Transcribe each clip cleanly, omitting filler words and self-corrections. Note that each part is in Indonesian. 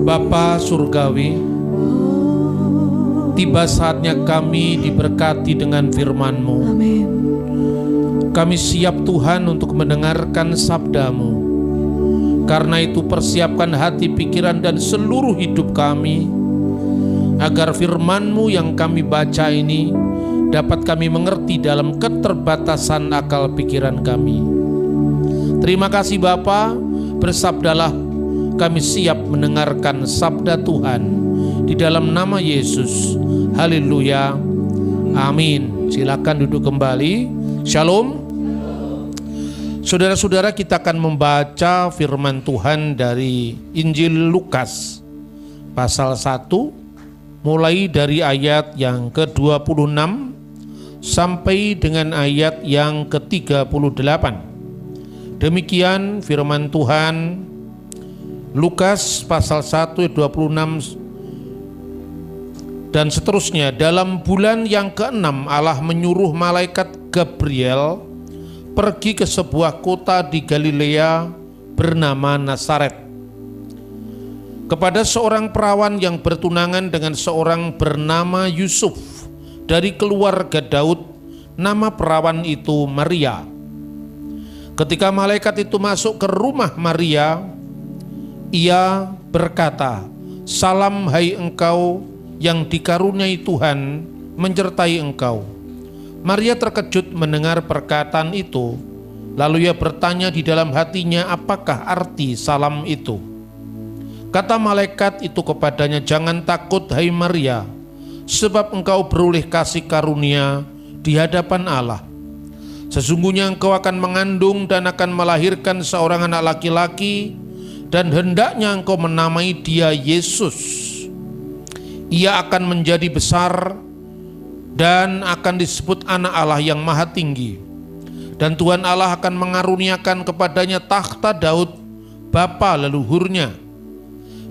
Bapa Surgawi, tiba saatnya kami diberkati dengan firman-Mu. Amin. Kami siap Tuhan untuk mendengarkan sabda-Mu. Karena itu persiapkan hati, pikiran, dan seluruh hidup kami, agar firman-Mu yang kami baca ini dapat kami mengerti dalam keterbatasan akal pikiran kami. Terima kasih Bapa, bersabdalah, kami siap mendengarkan sabda Tuhan. Di dalam nama Yesus, haleluya, amin. Silakan duduk kembali. Shalom. Saudara-saudara, kita akan membaca firman Tuhan dari Injil Lukas pasal 1, mulai dari ayat yang ke-26 sampai dengan ayat yang ke-38. Demikian firman Tuhan, Lukas pasal 1 ayat 26 dan seterusnya. Dalam bulan yang ke-6 Allah menyuruh malaikat Gabriel pergi ke sebuah kota di Galilea bernama Nazaret, kepada seorang perawan yang bertunangan dengan seorang bernama Yusuf dari keluarga Daud. Nama perawan itu Maria. Ketika malaikat itu masuk ke rumah Maria, ia berkata, "Salam hai engkau yang dikaruniai Tuhan menyertai engkau." Maria terkejut mendengar perkataan itu, lalu ia bertanya di dalam hatinya, apakah arti salam itu? Kata malaikat itu kepadanya, "Jangan takut hai Maria, sebab engkau beroleh kasih karunia di hadapan Allah. Sesungguhnya engkau akan mengandung dan akan melahirkan seorang anak laki-laki, dan hendaknya engkau menamai dia Yesus. Ia akan menjadi besar dan akan disebut anak Allah yang maha tinggi. Dan Tuhan Allah akan mengaruniakan kepadanya takhta Daud, bapa leluhurnya.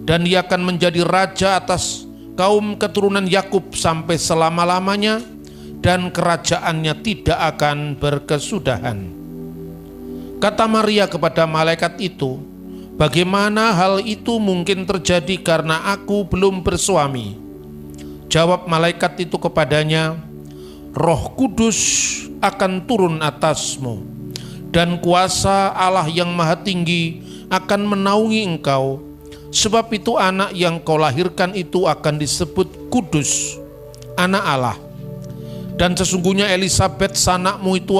Dan ia akan menjadi raja atas kaum keturunan Yakub sampai selama-lamanya, dan kerajaannya tidak akan berkesudahan." Kata Maria kepada malaikat itu, "Bagaimana hal itu mungkin terjadi karena aku belum bersuami?" Jawab malaikat itu kepadanya, "Roh Kudus akan turun atasmu, dan kuasa Allah yang maha tinggi akan menaungi engkau. Sebab itu anak yang kau lahirkan itu akan disebut kudus, anak Allah. Dan sesungguhnya Elisabet sanakmu itu,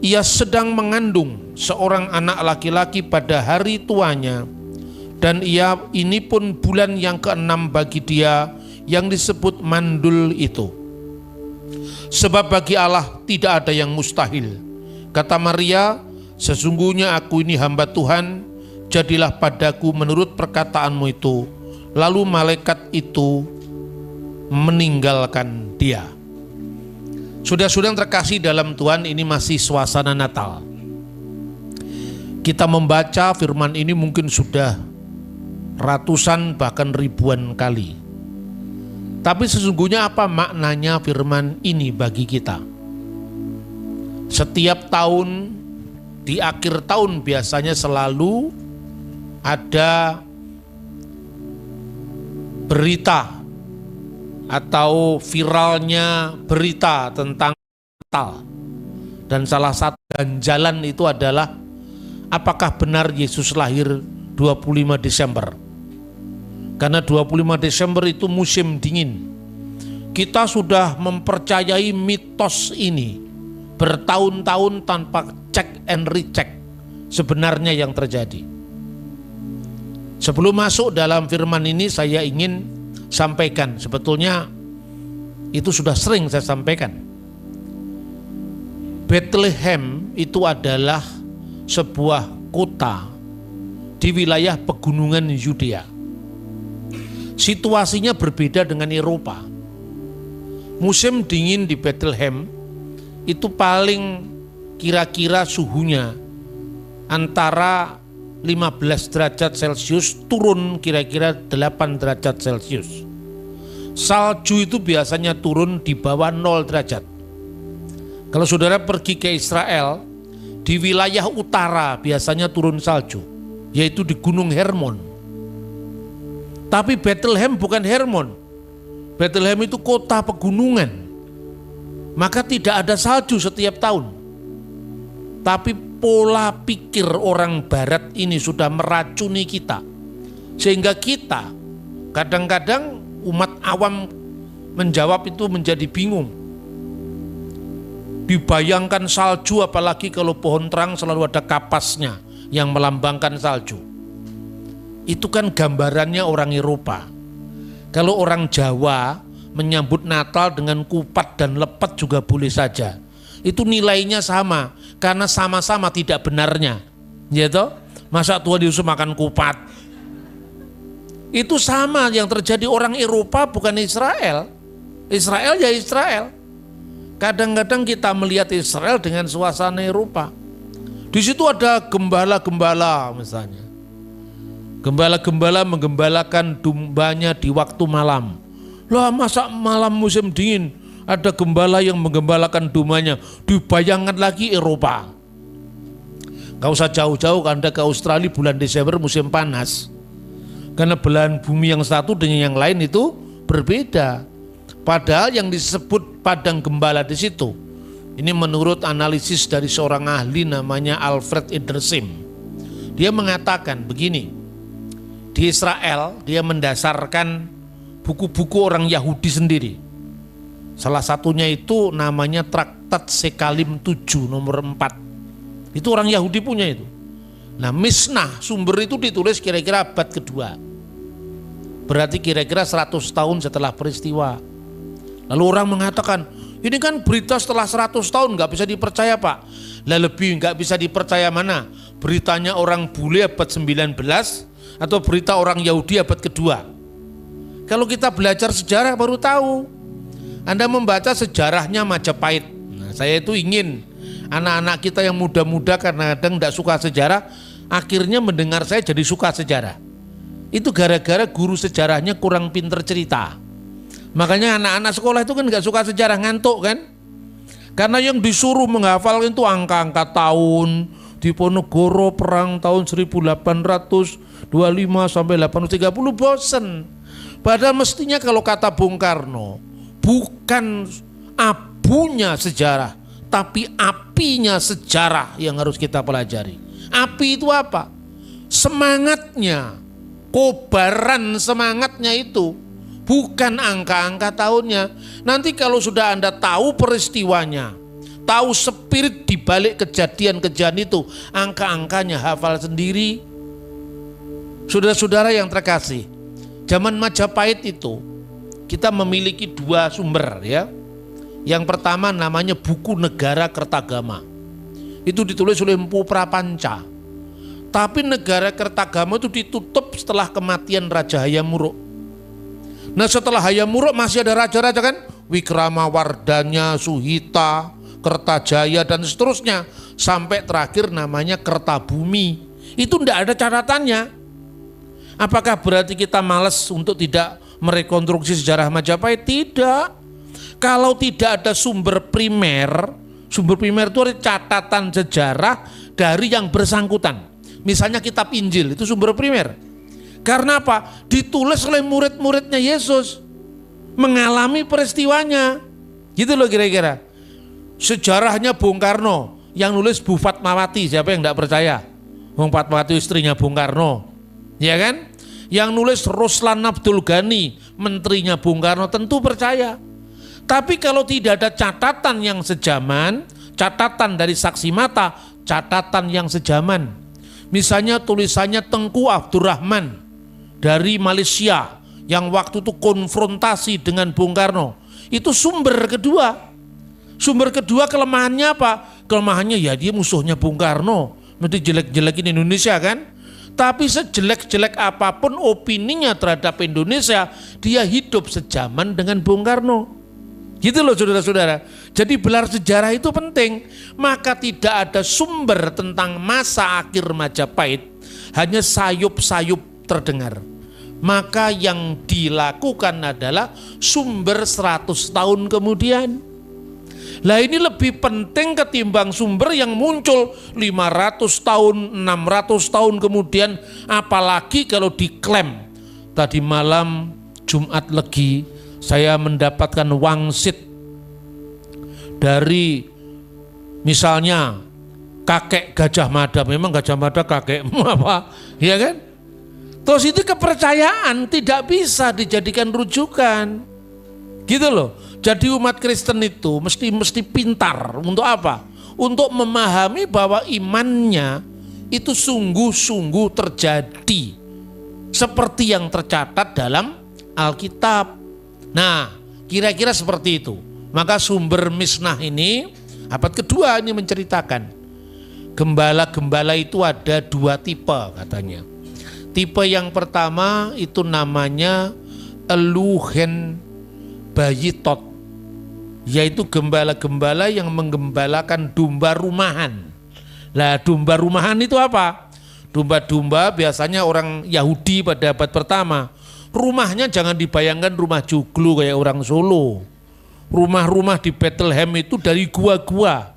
ia sedang mengandung seorang anak laki-laki pada hari tuanya, dan ini pun bulan yang ke-6 bagi dia yang disebut mandul itu. Sebab bagi Allah tidak ada yang mustahil." Kata Maria, "Sesungguhnya aku ini hamba Tuhan, jadilah padaku menurut perkataanmu itu." Lalu malaikat itu meninggalkan dia. Saudara-saudara yang terkasih dalam Tuhan, ini masih suasana Natal. Kita membaca firman ini mungkin sudah ratusan bahkan ribuan kali. Tapi sesungguhnya apa maknanya firman ini bagi kita? Setiap tahun, di akhir tahun biasanya selalu ada berita atau viralnya berita tentang Natal. Dan salah satu ganjalan itu adalah, apakah benar Yesus lahir 25 Desember? Karena 25 Desember itu musim dingin. Kita sudah mempercayai mitos ini bertahun-tahun tanpa cek and recheck sebenarnya yang terjadi. Sebelum masuk dalam firman ini, saya ingin sampaikan, sebetulnya itu sudah sering saya sampaikan. Bethlehem itu adalah sebuah kota di wilayah pegunungan Yudea. Situasinya berbeda dengan Eropa. Musim dingin di Bethlehem itu paling kira-kira suhunya antara 15 derajat Celcius turun kira-kira 8 derajat Celcius. Salju itu biasanya turun di bawah 0 derajat. Kalau saudara pergi ke Israel, di wilayah utara biasanya turun salju, yaitu di Gunung Hermon. Tapi Bethlehem bukan Hermon. Bethlehem itu kota pegunungan. Maka tidak ada salju setiap tahun. Tapi pola pikir orang barat ini sudah meracuni kita. Sehingga kita kadang-kadang umat awam menjawab itu menjadi bingung. Dibayangkan salju, apalagi kalau pohon terang selalu ada kapasnya yang melambangkan salju. Itu kan gambarannya orang Eropa. Kalau orang Jawa menyambut Natal dengan kupat dan lepet juga boleh saja. Itu nilainya sama, karena sama-sama tidak benarnya. Ya toh? Masa Tuhan Yesus makan kupat? Itu sama yang terjadi orang Eropa, bukan Israel. Israel ya Israel. Kadang-kadang kita melihat Israel dengan suasana Eropa. Di situ ada gembala-gembala misalnya. Gembala-gembala menggembalakan dombanya di waktu malam. Lah masa malam musim dingin ada gembala yang menggembalakan dombanya? Dibayangkan lagi Eropa. Gak usah jauh-jauh, Anda ke Australia bulan Desember musim panas. Karena belahan bumi yang satu dengan yang lain itu berbeda. Padahal yang disebut padang gembala di situ, ini menurut analisis dari seorang ahli namanya Alfred Edersheim. Dia mengatakan begini, di Israel dia mendasarkan buku-buku orang Yahudi sendiri. Salah satunya itu namanya Traktat Sekalim 7 nomor 4. Itu orang Yahudi punya itu. Nah, Misnah sumber itu ditulis kira-kira abad kedua. Berarti kira-kira 100 tahun setelah peristiwa. Lalu orang mengatakan, ini kan berita setelah 100 tahun gak bisa dipercaya Pak. Lah lebih gak bisa dipercaya mana? Beritanya orang bule abad 19 atau berita orang Yahudi abad kedua? Kalau kita belajar sejarah baru tahu. Anda membaca sejarahnya Majapahit. Nah, saya itu ingin anak-anak kita yang muda-muda karena kadang tidak suka sejarah, akhirnya mendengar saya jadi suka sejarah. Itu gara-gara guru sejarahnya kurang pinter cerita. Makanya anak-anak sekolah itu kan gak suka sejarah, ngantuk kan. Karena yang disuruh menghafal itu angka-angka tahun. Diponegoro perang tahun 1825 sampai 1830 bosen. Padahal mestinya kalau kata Bung Karno, bukan abunya sejarah, tapi apinya sejarah yang harus kita pelajari. Api itu apa? Semangatnya, kobaran semangatnya itu, bukan angka-angka tahunnya. Nanti kalau sudah Anda tahu peristiwanya, tahu spirit di balik kejadian-kejadian itu, angka-angkanya hafal sendiri. Saudara-saudara yang terkasih, zaman Majapahit itu kita memiliki dua sumber ya. Yang pertama namanya Buku Negara Kertagama. Itu ditulis oleh Empu Prapanca. Tapi Negara Kertagama itu ditutup setelah kematian Raja Hayam Wuruk. Nah setelah Hayam Wuruk masih ada raja-raja kan? Wikramawardhana, Suhita, Kertajaya dan seterusnya. Sampai terakhir namanya Kertabumi. Itu tidak ada catatannya. Apakah berarti kita malas untuk tidak merekonstruksi sejarah Majapahit? Tidak. Kalau tidak ada sumber primer itu ada catatan sejarah dari yang bersangkutan. Misalnya kitab Injil itu sumber primer. Karena apa? Ditulis oleh murid-muridnya Yesus. Mengalami peristiwanya. Gitu loh kira-kira. Sejarahnya Bung Karno yang nulis Bu Fatmawati, siapa yang tidak percaya? Bung Fatmawati istrinya Bung Karno. Ya kan? Yang nulis Ruslan Abdul Ghani, menterinya Bung Karno, tentu percaya. Tapi kalau tidak ada catatan yang sejaman, catatan dari saksi mata, catatan yang sejaman. Misalnya tulisannya Tengku Abdurrahman dari Malaysia yang waktu itu konfrontasi dengan Bung Karno. Itu sumber kedua. Sumber kedua kelemahannya apa? Kelemahannya ya dia musuhnya Bung Karno. Nanti jelek-jelekin Indonesia kan? Tapi sejelek-jelek apapun opininya terhadap Indonesia, dia hidup sejaman dengan Bung Karno. Gitu loh saudara-saudara. Jadi belar sejarah itu penting. Maka tidak ada sumber tentang masa akhir Majapahit, hanya sayup-sayup terdengar. Maka yang dilakukan adalah sumber 100 tahun kemudian. Lah ini lebih penting ketimbang sumber yang muncul 500 tahun, 600 tahun kemudian. Apalagi kalau diklaim tadi malam Jumat Legi saya mendapatkan wangsit dari misalnya kakek Gajah Mada. Memang Gajah Mada kakekmu apa? Ya kan? Terus itu kepercayaan tidak bisa dijadikan rujukan. Gitu loh. Jadi umat Kristen itu mesti pintar untuk apa? Untuk memahami bahwa imannya itu sungguh-sungguh terjadi seperti yang tercatat dalam Alkitab. Nah, kira-kira seperti itu. Maka sumber Misnah ini abad kedua ini menceritakan gembala-gembala itu ada 2 tipe katanya. Tipe yang pertama itu namanya Eluhen Bayitot, yaitu gembala-gembala yang menggembalakan domba rumahan. Lah domba rumahan itu apa? Domba-domba biasanya orang Yahudi pada abad pertama, rumahnya jangan dibayangkan rumah joglo kayak orang Solo. Rumah-rumah di Bethlehem itu dari gua-gua.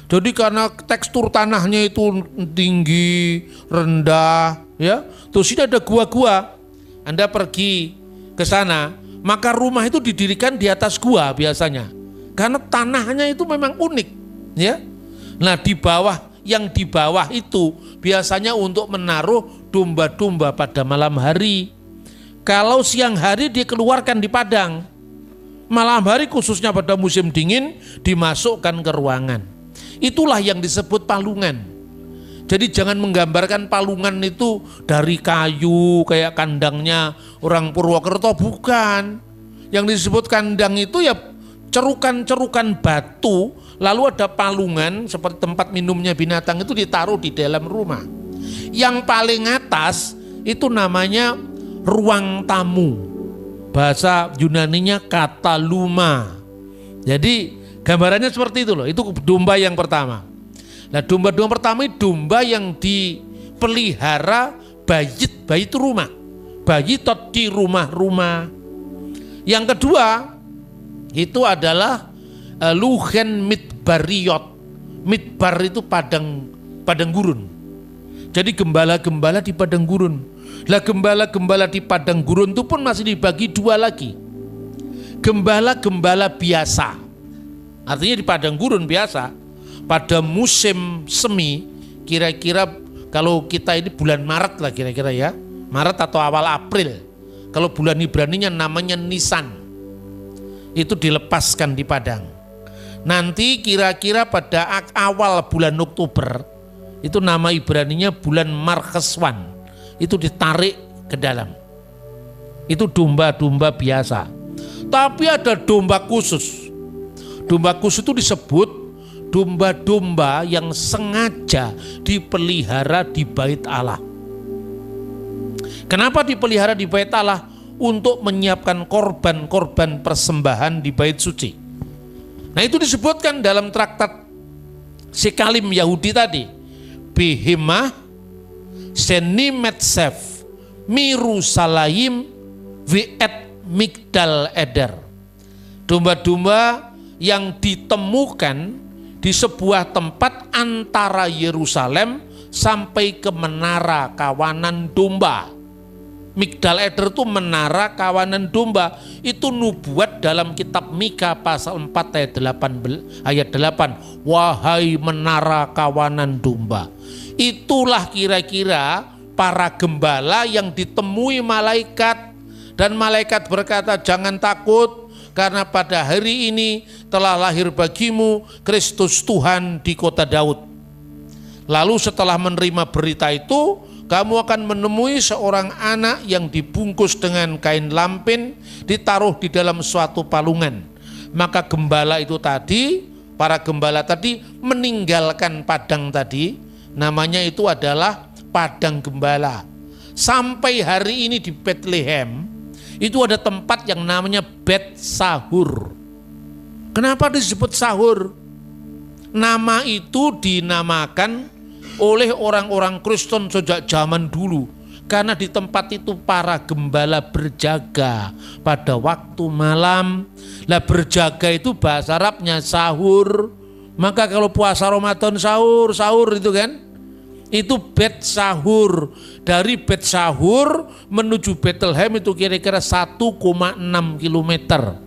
Jadi karena tekstur tanahnya itu tinggi, rendah, ya. Terus ini ada gua-gua. Anda pergi ke sana, maka rumah itu didirikan di atas gua biasanya. Karena tanahnya itu memang unik, ya. Nah, di bawah itu biasanya untuk menaruh domba-domba pada malam hari. Kalau siang hari dikeluarkan di padang. Malam hari khususnya pada musim dingin dimasukkan ke ruangan. Itulah yang disebut palungan. Jadi jangan menggambarkan palungan itu dari kayu kayak kandangnya orang Purwokerto, bukan. Yang disebut kandang itu ya cerukan-cerukan batu, lalu ada palungan seperti tempat minumnya binatang itu ditaruh di dalam rumah. Yang paling atas itu namanya ruang tamu. Bahasa Yunaninya kataluma. Jadi gambarannya seperti itu loh. Itu domba yang pertama. Nah, domba-domba pertama itu domba yang dipelihara bayit itu rumah. Bayitot di rumah-rumah. Yang kedua itu adalah Luhen Midbariot. Midbar itu padang gurun. Jadi gembala-gembala di padang gurun. Lah gembala-gembala di padang gurun itu pun masih dibagi 2 lagi. Gembala-gembala biasa. Artinya di padang gurun biasa. Pada musim semi, kira-kira kalau kita ini bulan Maret lah kira-kira ya. Maret atau awal April. Kalau bulan Ibraninya namanya Nisan. Itu dilepaskan di padang. Nanti kira-kira pada awal bulan Oktober, itu nama Ibraninya bulan Marcheswan. Itu ditarik ke dalam. Itu domba-domba biasa. Tapi ada domba khusus. Domba khusus itu disebut domba-domba yang sengaja dipelihara di bait Allah. Kenapa dipelihara di bait Allah? Untuk menyiapkan korban-korban persembahan di bait suci. Nah, itu disebutkan dalam traktat Sekalim Yahudi tadi. Behemah Senimetsef Mirusalayim Viet Migdal Eder. Domba-domba yang ditemukan di sebuah tempat antara Yerusalem sampai ke menara kawanan domba. Migdal Eder itu menara kawanan domba. Itu nubuat dalam kitab Mika pasal 4 ayat 8. Wahai menara kawanan domba. Itulah kira-kira para gembala yang ditemui malaikat. Dan malaikat berkata, jangan takut karena pada hari ini telah lahir bagimu Kristus Tuhan di kota Daud. Lalu setelah menerima berita itu, kamu akan menemui seorang anak yang dibungkus dengan kain lampin, ditaruh di dalam suatu palungan. Maka gembala itu tadi, para gembala tadi meninggalkan padang tadi, namanya itu adalah padang gembala. Sampai hari ini di Bethlehem, itu ada tempat yang namanya Bet Sahur. Kenapa disebut sahur? Nama itu dinamakan oleh orang-orang Kristen sejak zaman dulu. Karena di tempat itu para gembala berjaga pada waktu malam. Lah berjaga itu bahasa Arabnya sahur. Maka kalau puasa Ramadan sahur itu kan. Itu Bet Sahur. Dari Bet Sahur menuju Bethlehem itu kira-kira 1,6 kilometer.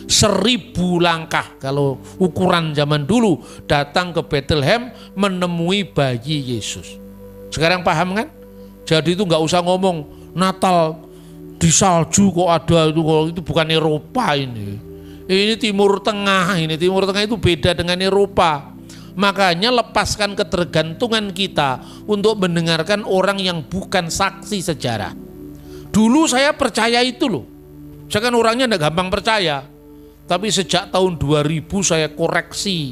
1000 langkah kalau ukuran zaman dulu datang ke Bethlehem menemui bayi Yesus. Sekarang paham kan? Jadi itu nggak usah ngomong Natal di salju kok ada itu bukan Eropa ini. Ini Timur Tengah, Timur Tengah itu beda dengan Eropa. Makanya lepaskan ketergantungan kita untuk mendengarkan orang yang bukan saksi sejarah. Dulu saya percaya itu loh. Saya kan orangnya enggak gampang percaya. Tapi sejak tahun 2000 saya koreksi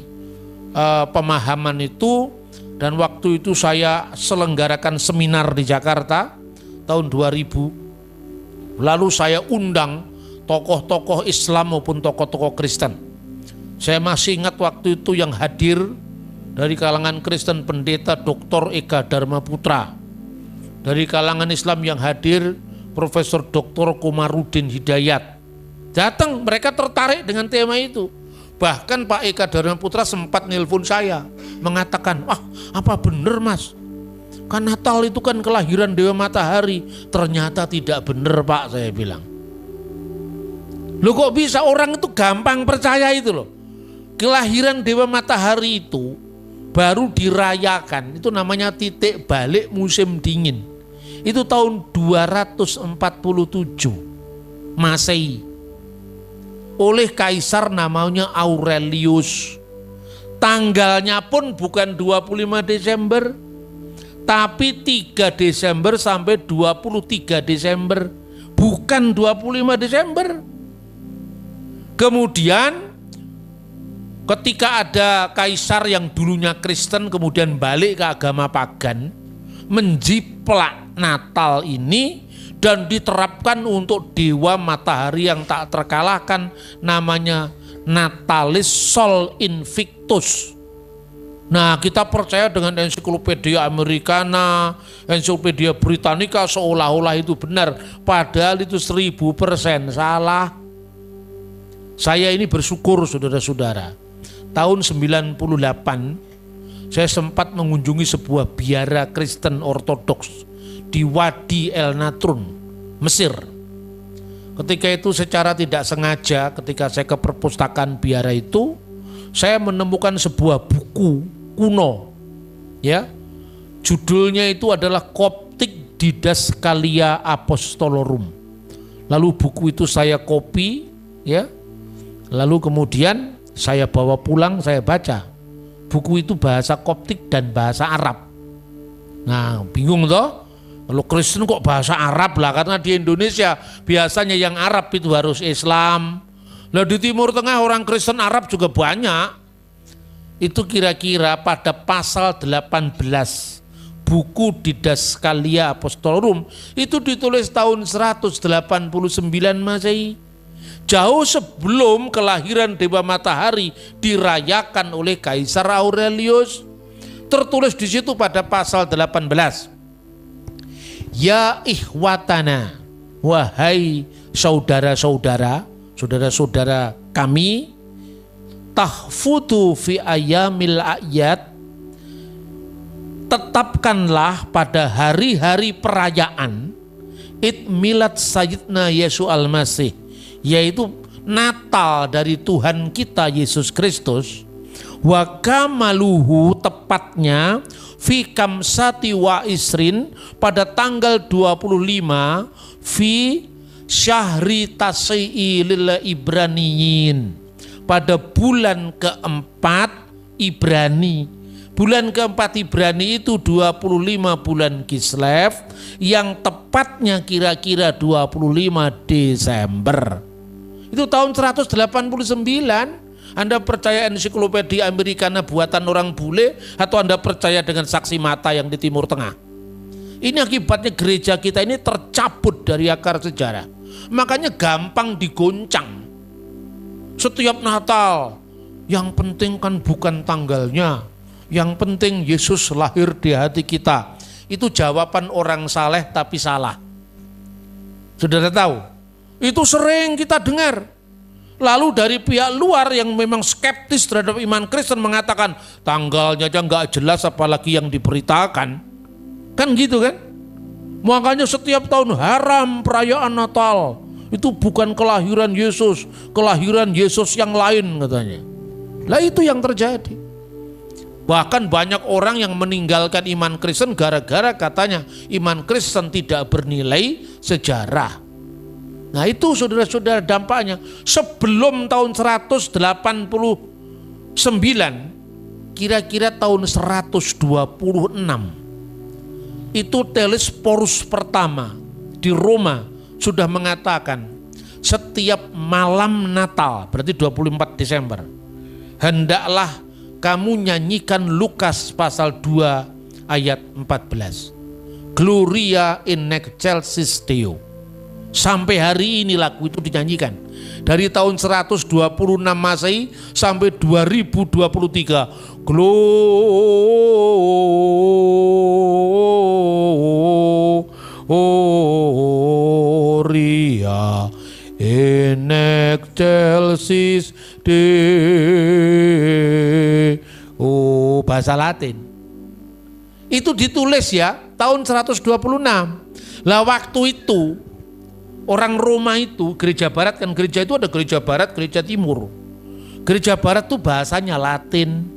pemahaman itu. Dan waktu itu saya selenggarakan seminar di Jakarta tahun 2000. Lalu saya undang tokoh-tokoh Islam maupun tokoh-tokoh Kristen. Saya masih ingat waktu itu yang hadir dari kalangan Kristen pendeta Dr. Eka Dharma Putra. Dari kalangan Islam yang hadir Profesor Dr. Komarudin Hidayat. Datang, mereka tertarik dengan tema itu. Bahkan Pak Eka Dharma Putra sempat nelpon saya mengatakan, apa benar Mas? Kan Natal itu kan kelahiran Dewa Matahari. Ternyata tidak benar Pak, saya bilang. Loh kok bisa orang itu gampang percaya itu loh. Kelahiran Dewa Matahari itu baru dirayakan, itu namanya titik balik musim dingin. Itu tahun 247 Masehi. Oleh kaisar namanya Aurelius. Tanggalnya pun bukan 25 Desember, tapi 3 Desember sampai 23 Desember. Bukan 25 Desember. Kemudian ketika ada kaisar yang dulunya Kristen kemudian balik ke agama pagan, menjiplak Natal ini dan diterapkan untuk Dewa Matahari yang tak terkalahkan, namanya Natalis Sol Invictus. Nah, kita percaya dengan Ensiklopedia Americana, Ensiklopedia Britannica seolah-olah itu benar, padahal itu 1000% salah. Saya ini bersyukur saudara-saudara. Tahun 98 saya sempat mengunjungi sebuah biara Kristen Ortodoks di Wadi El Natrun, Mesir. Ketika itu secara tidak sengaja ketika saya ke perpustakaan biara itu, saya menemukan sebuah buku kuno. Ya. Judulnya itu adalah Coptic Didascalia Apostolorum. Lalu buku itu saya copy, ya. Lalu kemudian saya bawa pulang, saya baca. Buku itu bahasa Koptik dan bahasa Arab. Nah, bingung toh? Kalau Kristen kok bahasa Arab lah, karena di Indonesia biasanya yang Arab itu harus Islam. Lah di Timur Tengah orang Kristen Arab juga banyak. Itu kira-kira pada pasal 18 buku Didascalia Apostolorum itu ditulis tahun 189 Masehi. Jauh sebelum kelahiran Dewa Matahari dirayakan oleh Kaisar Aurelius. Tertulis di situ pada pasal 18. Ya ikhwatana, wahai saudara-saudara, saudara-saudara kami, tahfudu fi ayamil a'yad, tetapkanlah pada hari-hari perayaan Id milad Sayyidina Yesus Al-Masih, yaitu Natal dari Tuhan kita Yesus Kristus, wa kamaluhu, tepatnya fi kamsati wa isrin, pada tanggal 25 fi syahri tasyi'i lil Ibraniyin, pada bulan keempat Ibrani. Bulan keempat Ibrani itu 25 bulan Kislev, yang tepatnya kira-kira 25 Desember. Itu tahun 189. Anda percaya Ensiklopedia Americana buatan orang bule, atau Anda percaya dengan saksi mata yang di Timur Tengah? Ini akibatnya gereja kita ini tercabut dari akar sejarah. Makanya gampang digoncang. Setiap Natal, yang penting kan bukan tanggalnya, yang penting Yesus lahir di hati kita. Itu jawaban orang saleh tapi salah. Saudara tahu? Itu sering kita dengar. Lalu dari pihak luar yang memang skeptis terhadap iman Kristen mengatakan tanggalnya aja nggak jelas apalagi yang diberitakan. Kan gitu kan? Makanya setiap tahun haram perayaan Natal. Itu bukan kelahiran Yesus yang lain katanya. Lah itu yang terjadi. Bahkan banyak orang yang meninggalkan iman Kristen gara-gara katanya iman Kristen tidak bernilai sejarah. Nah itu saudara-saudara dampaknya. Sebelum tahun 189, kira-kira tahun 126, itu Telesporus pertama di Roma sudah mengatakan setiap malam Natal, berarti 24 Desember, hendaklah kamu nyanyikan Lukas pasal 2 ayat 14. Gloria in excelsis Deo. Sampai hari ini lagu itu dinyanyikan. Dari tahun 126 Masehi sampai 2023. Gloria in excelsis Deo. Bahasa Latin. Itu ditulis ya tahun 126. Lah waktu itu orang Roma itu, gereja barat kan, gereja itu ada gereja barat, gereja timur. Gereja barat itu bahasanya Latin.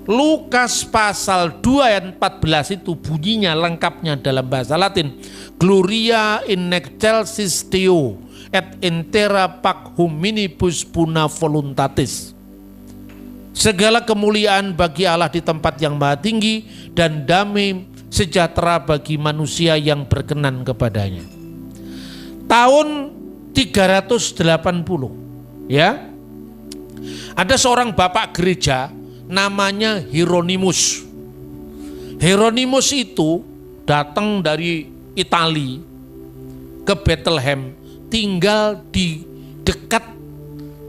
Lukas pasal 2 ayat 14 itu bunyinya lengkapnya dalam bahasa Latin. Gloria in excelsis Deo et intera pac hominibus puna voluntatis. Segala kemuliaan bagi Allah di tempat yang maha tinggi dan damai sejahtera bagi manusia yang berkenan kepadanya. Tahun 380 ya, ada seorang bapak gereja namanya Hieronymus. Hieronymus itu datang dari Italia ke Bethlehem, tinggal di dekat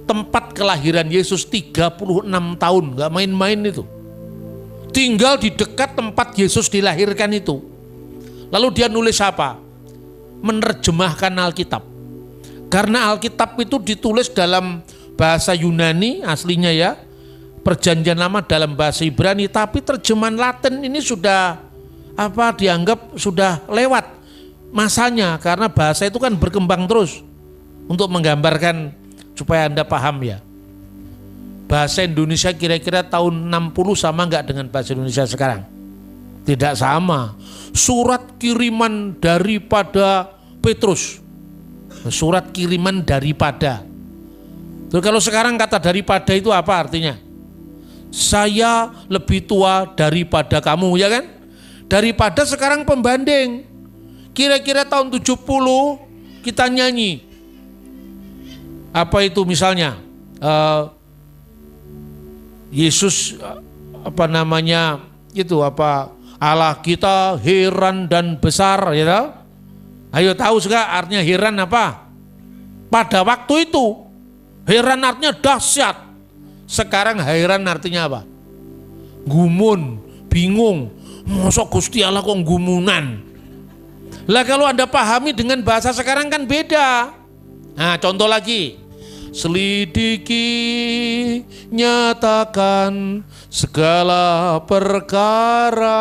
tempat kelahiran Yesus 36 tahun, gak main-main itu. Tinggal di dekat tempat Yesus dilahirkan itu. Lalu dia nulis apa? Menerjemahkan Alkitab. Karena Alkitab itu ditulis dalam bahasa Yunani aslinya ya, Perjanjian Lama dalam bahasa Ibrani, tapi terjemahan Latin ini sudah dianggap sudah lewat masanya, karena bahasa itu kan berkembang terus untuk menggambarkan supaya Anda paham ya. Bahasa Indonesia kira-kira tahun 60 sama enggak dengan bahasa Indonesia sekarang? Tidak sama. Surat kiriman daripada Petrus. Surat kiriman daripada. Terus kalau sekarang kata daripada itu apa artinya? Saya lebih tua daripada kamu, ya kan? Daripada sekarang pembanding. Kira-kira tahun 70 kita nyanyi. Apa itu misalnya? Yesus Allah kita heran dan besar, ya. Ayo tahu juga artinya heran apa? Pada waktu itu heran artinya dahsyat. Sekarang heran artinya apa? Gumun, bingung. Masa Gusti Allah kok gumunan? Lah kalau Anda pahami dengan bahasa sekarang kan beda. Nah contoh lagi. Selidiki, nyatakan segala perkara.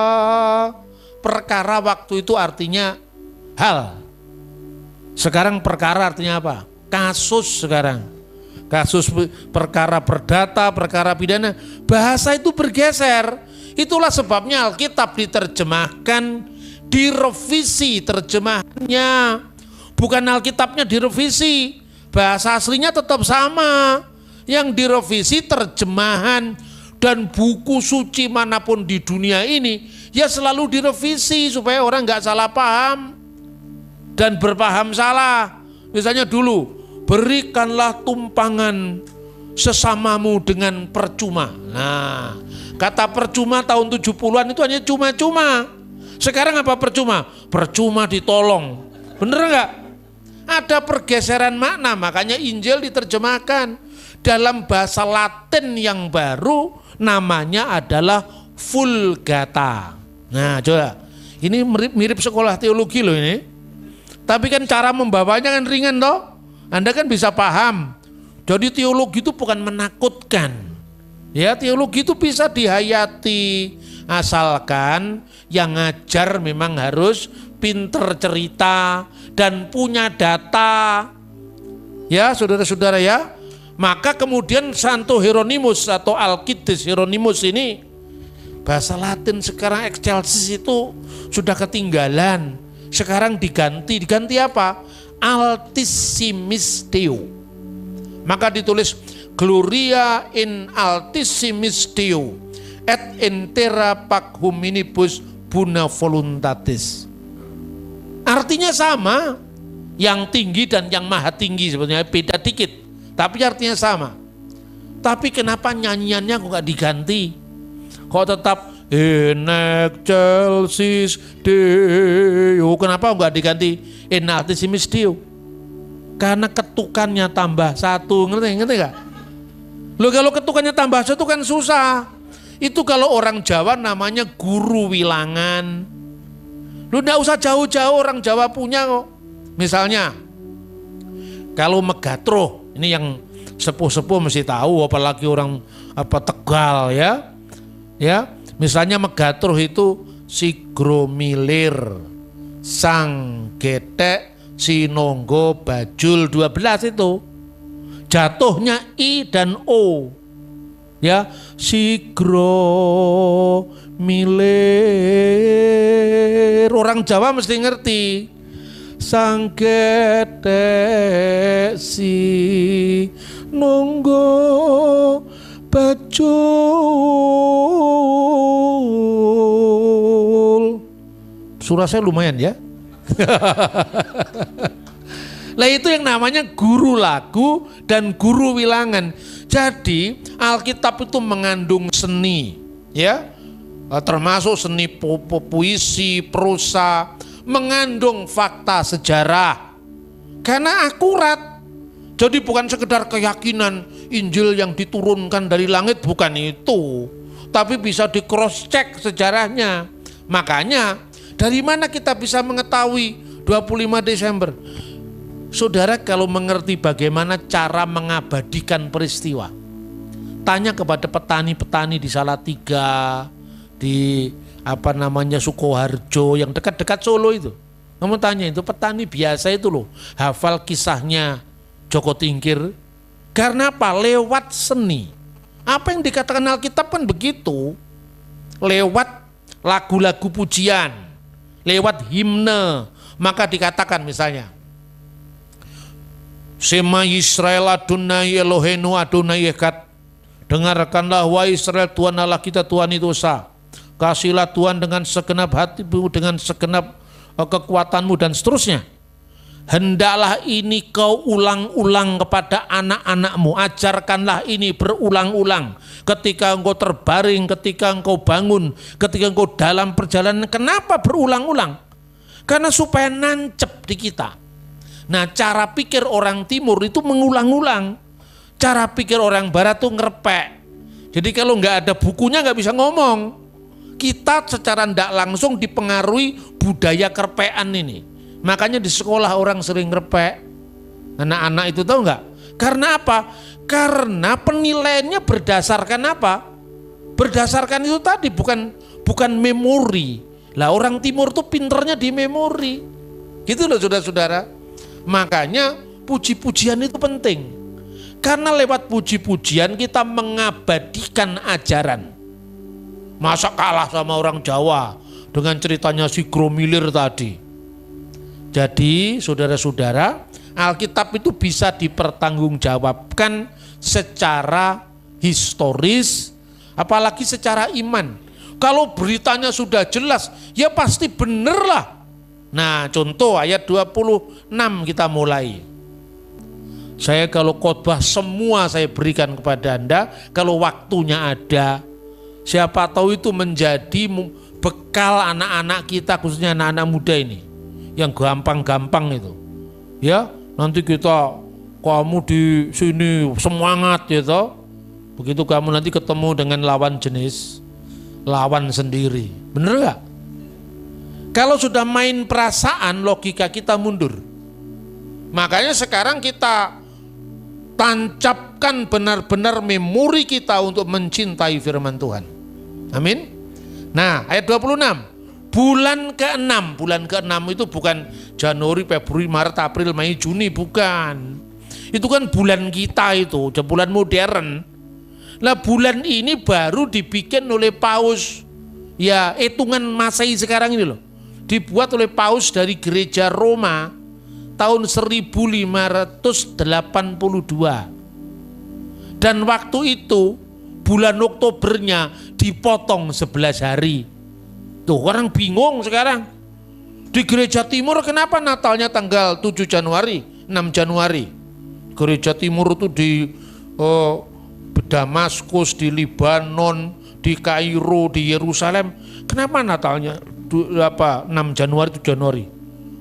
Perkara waktu itu artinya hal. Sekarang perkara artinya apa? Kasus sekarang. Kasus, perkara perdata, perkara pidana. Bahasa itu bergeser. Itulah sebabnya Alkitab diterjemahkan, direvisi terjemahannya. Bukan Alkitabnya direvisi, bahasa aslinya tetap sama. Yang direvisi terjemahan, dan buku suci manapun di dunia ini ya selalu direvisi supaya orang gak salah paham dan berpaham salah. Misalnya dulu, berikanlah tumpangan sesamamu dengan percuma. Nah, kata percuma tahun 70-an itu hanya cuma-cuma. Sekarang apa percuma? Percuma ditolong. Bener enggak? Ada pergeseran makna, makanya Injil diterjemahkan dalam bahasa Latin yang baru, namanya adalah Vulgata. Nah, coba. Ini mirip sekolah teologi loh ini. Tapi kan cara membawanya kan ringan toh. Anda kan bisa paham. Jadi teologi itu bukan menakutkan. Ya, teologi itu bisa dihayati, Asalkan yang ngajar memang harus pinter cerita dan punya data. Ya saudara-saudara ya. Maka kemudian Santo Hieronymus atau Alkitis Hieronymus ini, bahasa Latin sekarang excelsis itu sudah ketinggalan. Sekarang diganti apa? Altissimis Deo. Maka ditulis Gloria in Altissimis Deo et intera pac hominibus buna voluntatis. Artinya sama, yang tinggi dan yang maha tinggi sebetulnya beda dikit, tapi artinya sama. Tapi kenapa nyanyiannya kok gak diganti? Kok tetap in excelsis Deo? Kenapa gak diganti in altissimis Deo? Karena ketukannya tambah satu, ngerti gak? Loh kalau ketukannya tambah satu kan susah. Itu kalau orang Jawa namanya guru wilangan. Lu enggak usah jauh-jauh, orang Jawa punya kok. Misalnya, kalau Megatro, ini yang sepuh-sepuh mesti tahu, apalagi orang Tegal ya. Ya, misalnya Megatro itu Sigromilir, Sang Getek, Sinonggo, Bajul 12 itu. Jatuhnya I dan O. Ya, Sigro Milir, orang Jawa mesti ngerti. Sang Getek si nunggu Bajul. Surah saya lumayan ya. Lah itu yang namanya guru lagu dan guru wilangan. Jadi Alkitab itu mengandung seni, ya, termasuk seni puisi, prosa, mengandung fakta sejarah, karena akurat. Jadi bukan sekedar keyakinan Injil yang diturunkan dari langit, bukan itu, tapi bisa di cross check sejarahnya. Makanya dari mana kita bisa mengetahui 25 Desember? Saudara kalau mengerti bagaimana cara mengabadikan peristiwa, tanya kepada petani-petani di Salatiga, di Sukoharjo yang dekat-dekat Solo itu. Kamu tanya itu petani biasa itu loh, hafal kisahnya Joko Tingkir. Karena apa? Lewat seni. Apa yang dikatakan Alkitab kan begitu. Lewat lagu-lagu pujian, lewat himne. Maka dikatakan misalnya, Sema Yisrael Adonai Elohenu Adonai Echad. Dengarkanlah wahai Israel, Tuhan Allah kita Tuhan itu esa. Kasihlah Tuhan dengan segenap hatimu, dengan segenap kekuatanmu dan seterusnya. Hendaklah ini kau ulang-ulang kepada anak-anakmu. Ajarkanlah ini berulang-ulang. Ketika engkau terbaring, ketika engkau bangun, ketika engkau dalam perjalanan. Kenapa berulang-ulang? Karena supaya nancep di kita. Nah, cara pikir orang timur itu mengulang-ulang. Cara pikir orang barat itu ngerepek. Jadi kalau nggak ada bukunya nggak bisa ngomong. Kita secara tidak langsung dipengaruhi budaya kerpean ini. Makanya di sekolah orang sering ngerepek. Anak-anak itu tahu nggak? Karena apa? Karena penilaiannya berdasarkan apa? Berdasarkan itu tadi, bukan memori. Lah orang timur tuh pinternya di memori. Gitu loh saudara-saudara. Makanya puji-pujian itu penting. Karena lewat puji-pujian kita mengabadikan ajaran. Masa kalah sama orang Jawa dengan ceritanya si Gromilir tadi. Jadi saudara-saudara, Alkitab itu bisa dipertanggungjawabkan secara historis, apalagi secara iman. Kalau beritanya sudah jelas, ya pasti bener lah. Nah, contoh ayat 26 kita mulai. Saya kalau khotbah semua saya berikan kepada Anda, kalau waktunya ada. Siapa tahu itu menjadi bekal anak-anak kita, khususnya anak-anak muda ini. Yang gampang-gampang itu. Ya, nanti kamu di sini semangat gitu. Begitu kamu nanti ketemu dengan lawan jenis, lawan sendiri. Bener gak? Kalau sudah main perasaan, logika kita mundur. Makanya sekarang kita tancapkan benar-benar memori kita untuk mencintai firman Tuhan. Amin. Nah, ayat 26. Bulan ke-6 itu bukan Januari, Februari, Maret, April, Mei, Juni, bukan. Itu kan bulan kita itu, bulan modern. Nah, bulan ini baru dibikin oleh Paus. Ya, hitungan Masehi sekarang ini loh. Dibuat oleh Paus dari Gereja Roma tahun 1582. Dan waktu itu bulan Oktobernya dipotong 11 hari. Tuh orang bingung sekarang. Di Gereja Timur kenapa Natalnya tanggal 7 Januari, 6 Januari? Gereja Timur itu di Damaskus, di Libanon, di Kairo, di Yerusalem. Kenapa Natalnya 6 Januari, 7 Januari?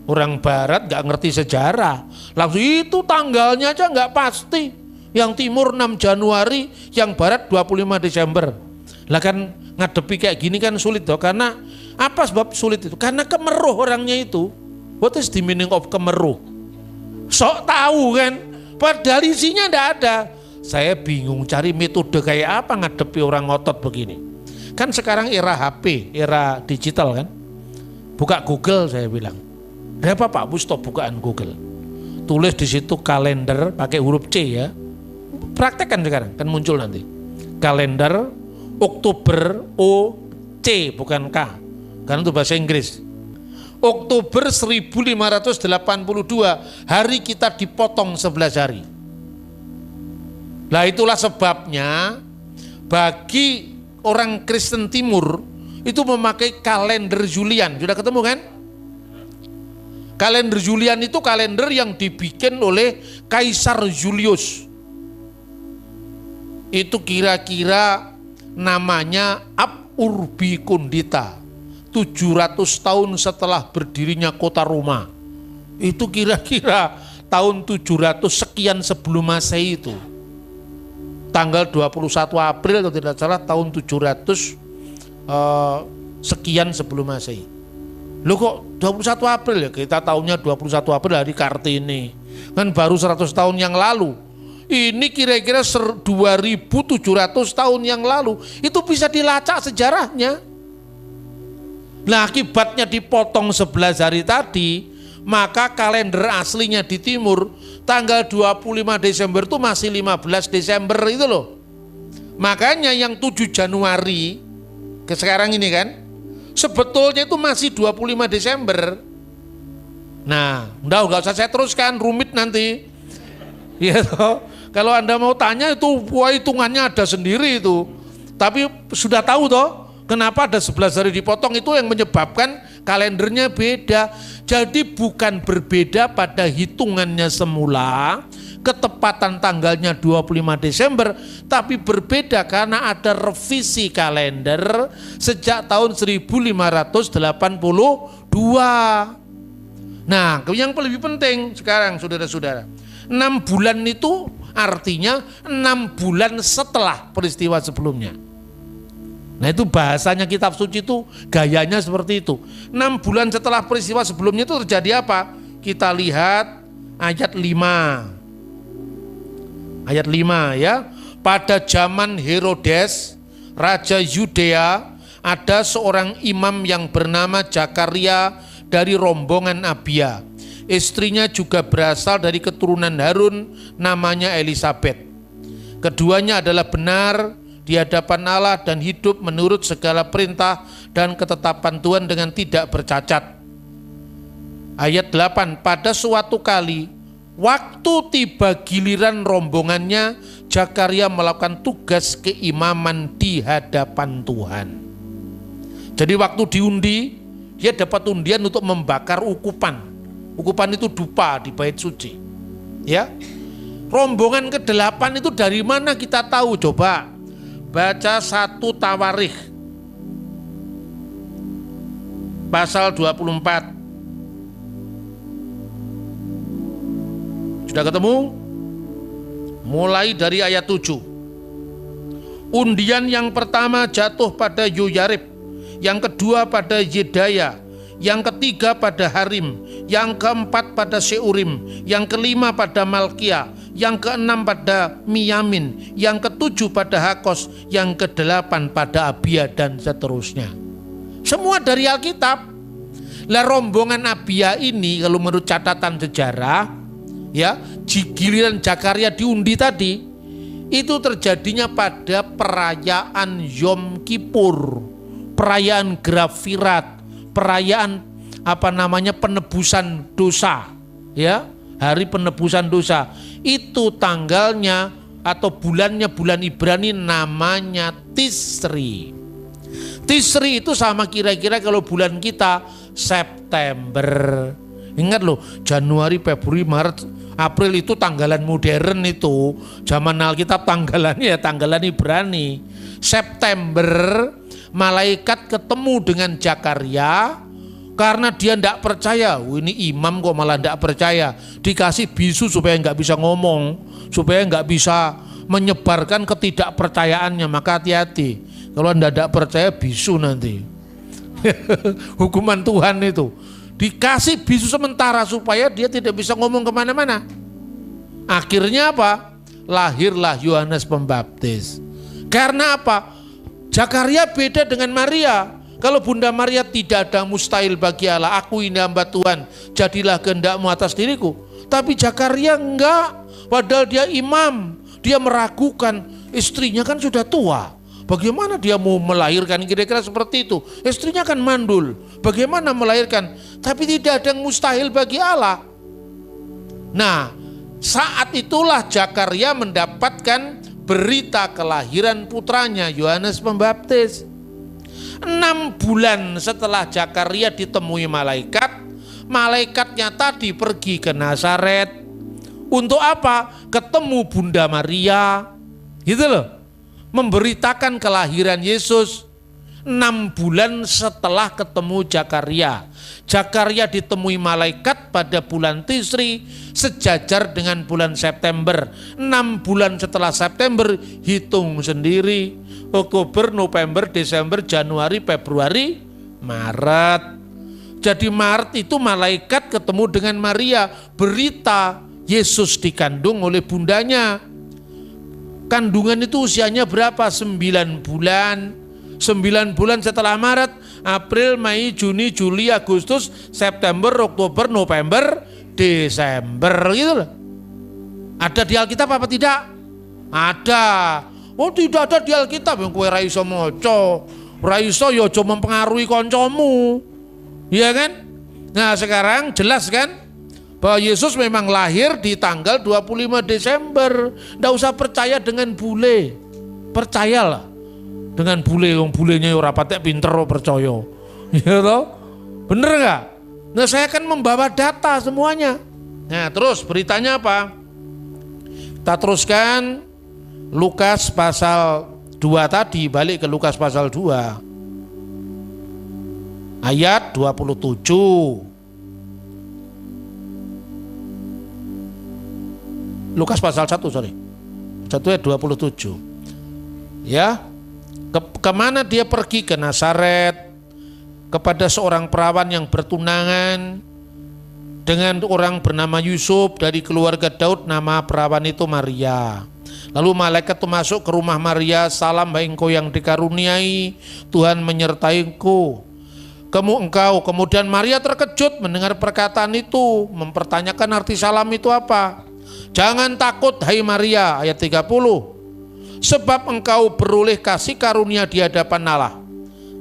Orang Barat gak ngerti sejarah. Langsung itu tanggalnya aja gak pasti. Yang Timur 6 Januari, yang Barat 25 Desember. Lah kan ngadepi kayak gini kan sulit toh, karena apa sebab sulit itu? Karena kemeruh orangnya itu. What is the meaning of kemeruh? Sok tahu kan, padahal isinya enggak ada. Saya bingung cari metode kayak apa ngadepi orang ngotot begini. Kan sekarang era HP, era digital kan. Buka Google saya bilang. Berapa Pak Busto bukaan Google? Tulis di situ kalender pakai huruf C ya. Praktekkan sekarang, kan muncul nanti. Kalender Oktober O-C bukan K, karena itu bahasa Inggris. Oktober 1582, hari kita dipotong 11 hari. Nah itulah sebabnya bagi orang Kristen Timur itu memakai kalender Julian. Sudah ketemu kan? Kalender Julian itu kalender yang dibikin oleh Kaisar Julius. Itu kira-kira namanya Ab Urbi Condita, 700 tahun setelah berdirinya kota Roma. Itu kira-kira tahun 700 sekian sebelum Masehi itu. Tanggal 21 April kalau tidak salah tahun 700 sekian sebelum Masehi. Loh kok 21 April ya? Kita tahunya 21 April hari Kartini. Kan baru 100 tahun yang lalu. Ini kira-kira 2700 tahun yang lalu. Itu bisa dilacak sejarahnya. Nah akibatnya dipotong 11 hari tadi, maka kalender aslinya di timur tanggal 25 Desember itu masih 15 Desember itu loh. Makanya yang 7 Januari ke sekarang ini kan sebetulnya itu masih 25 Desember. Nah, enggak usah saya teruskan, rumit nanti. Ya toh. Kalau Anda mau tanya itu hitungannya ada sendiri itu. Tapi sudah tahu toh kenapa ada 11 hari dipotong, itu yang menyebabkan kalendernya beda. Jadi bukan berbeda pada hitungannya semula, ketepatan tanggalnya 25 Desember, tapi berbeda karena ada revisi kalender sejak tahun 1582. Nah, yang lebih penting sekarang saudara-saudara, 6 bulan itu artinya 6 bulan setelah peristiwa sebelumnya. Nah itu bahasanya kitab suci itu gayanya seperti itu. 6 bulan setelah peristiwa sebelumnya itu terjadi apa? Kita lihat ayat 5. Ayat 5 ya. Pada zaman Herodes, Raja Yudea, ada seorang imam yang bernama Zakaria dari rombongan Abia. Istrinya juga berasal dari keturunan Harun, namanya Elisabet. Keduanya adalah benar di hadapan Allah dan hidup menurut segala perintah dan ketetapan Tuhan dengan tidak bercacat. Ayat 8, pada suatu kali, waktu tiba giliran rombongannya, Zakaria melakukan tugas keimaman di hadapan Tuhan. Jadi waktu diundi, dia dapat undian untuk membakar ukupan. Ukupan itu dupa di bait suci. Ya. Rombongan ke-8 itu dari mana kita tahu? Coba baca 1 Tawarikh pasal 24. Sudah ketemu? Mulai dari ayat 7. Undian yang pertama jatuh pada Yoyarib, yang kedua pada Yedaya, yang ketiga pada Harim, yang keempat pada Seurim, yang kelima pada Malkia, yang keenam pada Miyamin, yang ketujuh pada Hakos, yang kedelapan pada Abia, dan seterusnya. Semua dari Alkitab. Lah rombongan Abia ini kalau menurut catatan sejarah, ya, giliran Zakaria diundi tadi, itu terjadinya pada perayaan Yom Kippur, perayaan Grafirat, perayaan penebusan dosa, ya, hari penebusan dosa. Itu tanggalnya atau bulannya bulan Ibrani namanya Tisri. Tisri itu sama kira-kira kalau bulan kita September. Ingat loh, Januari, Februari, Maret, April itu tanggalan modern itu. Zaman Alkitab tanggalannya ya tanggalan Ibrani. September malaikat ketemu dengan Zakaria. Karena dia tidak percaya, ini imam kok malah tidak percaya. Dikasih bisu supaya nggak bisa ngomong, supaya nggak bisa menyebarkan ketidakpercayaannya. Maka hati-hati, kalau Anda tidak percaya bisu nanti. Hukuman Tuhan itu. Dikasih bisu sementara supaya dia tidak bisa ngomong kemana-mana. Akhirnya apa? Lahirlah Yohanes Pembaptis. Karena apa? Zakaria beda dengan Maria. Kalau Bunda Maria tidak ada mustahil bagi Allah, aku ini hamba Tuhan, jadilah kehendakmu atas diriku. Tapi Zakaria enggak, padahal dia imam, dia meragukan, istrinya kan sudah tua. Bagaimana dia mau melahirkan, kira-kira seperti itu. Istrinya kan mandul, bagaimana melahirkan? Tapi tidak ada yang mustahil bagi Allah. Nah, saat itulah Zakaria mendapatkan berita kelahiran putranya, Yohanes Pembaptis. 6 bulan setelah Zakaria ditemui malaikat, malaikatnya tadi pergi ke Nazaret. Untuk apa? Ketemu Bunda Maria, gitu loh. Memberitakan kelahiran Yesus. 6 bulan setelah ketemu Zakaria. Zakaria ditemui malaikat pada bulan Tisri, sejajar dengan bulan September. 6 bulan setelah September, hitung sendiri. Oktober, November, Desember, Januari, Februari, Maret. Jadi Maret itu malaikat ketemu dengan Maria. Berita Yesus dikandung oleh bundanya. Kandungan itu usianya berapa? 9 bulan. 9 bulan setelah Maret, April, Mei, Juni, Juli, Agustus, September, Oktober, November, Desember, gitu loh. Ada di Alkitab apa tidak? Ada. Oh, tidak ada di Alkitab. Yang kowe ra iso maca, ra iso ya aja mempengaruhi kancamu. Iya kan? Nah, sekarang jelas kan bahwa Yesus memang lahir di tanggal 25 Desember. Nggak usah percaya dengan bule. Percayalah dengan bule, yang bulenya ora patek pinter percaya. Ya toh? Bener nggak? Nah, saya akan membawa data semuanya. Nah, terus beritanya apa? Kita teruskan Lukas pasal 2 tadi, balik ke Lukas pasal 2. Ayat 27. Lukas pasal 1, sorry. 1 ayat 27. Ya. Kemana dia pergi? Ke Nazaret, kepada seorang perawan yang bertunangan dengan orang bernama Yusuf dari keluarga Daud, nama perawan itu Maria. Lalu malaikat itu masuk ke rumah Maria, salam hai engkau yang dikaruniai, Tuhan menyertai engkau. Kemudian Maria terkejut mendengar perkataan itu, mempertanyakan arti salam itu apa. Jangan takut hai Maria, ayat 30. Sebab engkau beroleh kasih karunia di hadapan Allah.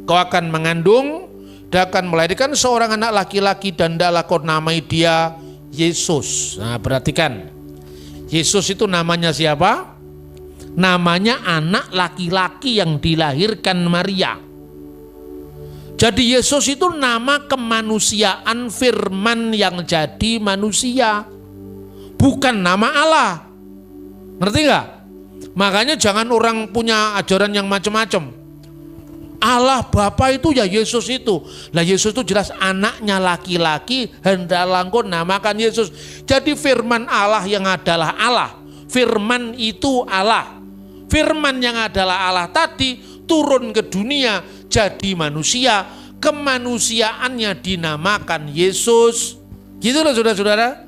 Kau akan mengandung dan akan melahirkan seorang anak laki-laki dan hendaklah kau namai dia Yesus. Nah, perhatikan. Yesus itu namanya siapa? Namanya anak laki-laki yang dilahirkan Maria. Jadi Yesus itu nama kemanusiaan, firman yang jadi manusia. Bukan nama Allah. Ngerti gak? Makanya jangan orang punya ajaran yang macam-macam. Allah Bapa itu ya Yesus itu. Lah Yesus itu jelas anaknya laki-laki, hendaklah engkau namakan Yesus. Jadi firman Allah yang adalah Allah. Firman itu Allah. Firman yang adalah Allah tadi turun ke dunia jadi manusia. Kemanusiaannya dinamakan Yesus. Gitu loh saudara-saudara.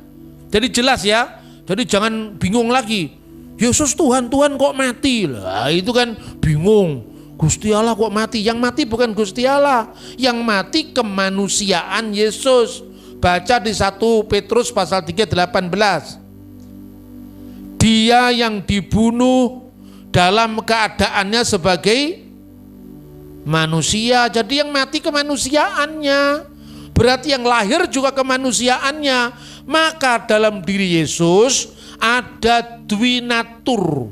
Jadi jelas ya. Jadi jangan bingung lagi. Yesus Tuhan kok mati? Lah itu kan bingung. Gusti Allah kok mati? Yang mati bukan Gusti Allah, yang mati kemanusiaan Yesus. Baca di 1 Petrus pasal 3:18. Dia yang dibunuh dalam keadaannya sebagai manusia. Jadi yang mati kemanusiaannya, berarti yang lahir juga kemanusiaannya. Maka dalam diri Yesus ada dwinatur,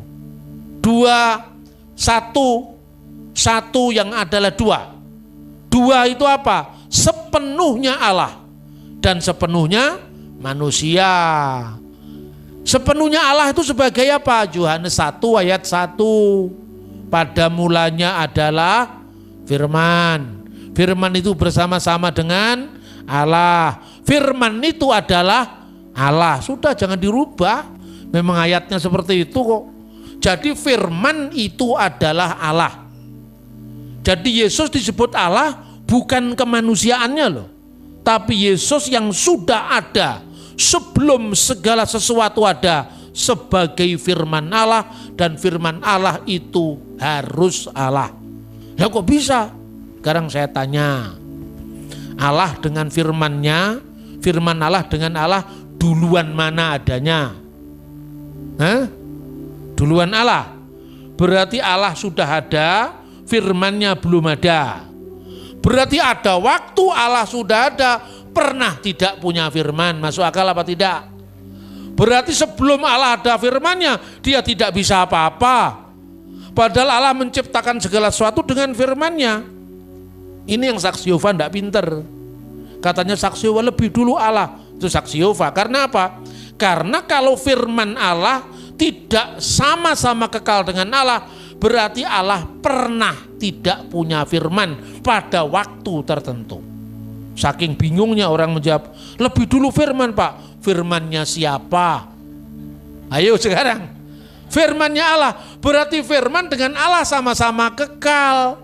satu yang adalah dua. Dua itu apa? Sepenuhnya Allah dan sepenuhnya manusia. Sepenuhnya Allah itu sebagai apa? Yohanes 1 ayat 1. Pada mulanya adalah firman. Firman itu bersama-sama dengan Allah. Firman itu adalah Allah. Sudah, jangan dirubah. Memang ayatnya seperti itu kok. Jadi firman itu adalah Allah. Jadi Yesus disebut Allah bukan kemanusiaannya loh. Tapi Yesus yang sudah ada sebelum segala sesuatu ada sebagai firman Allah, dan firman Allah itu harus Allah. Ya kok bisa? Sekarang saya tanya, Allah dengan firmannya, firman Allah dengan Allah, duluan mana adanya? Duluan Allah. Berarti Allah sudah ada, firmannya belum ada. Berarti ada waktu Allah sudah ada, pernah tidak punya firman. Masuk akal apa tidak? Berarti sebelum Allah ada firmannya, dia tidak bisa apa-apa. Padahal Allah menciptakan segala sesuatu dengan firmannya. Ini yang saksi Yehova tidak pinter. Katanya saksi Yehova lebih dulu Allah. Itu saksi Yehova. Karena apa? Karena kalau firman Allah tidak sama-sama kekal dengan Allah, berarti Allah pernah tidak punya firman pada waktu tertentu. Saking bingungnya orang menjawab, lebih dulu firman Pak. Firmannya siapa? Ayo sekarang. Firmannya Allah. Berarti firman dengan Allah sama-sama kekal.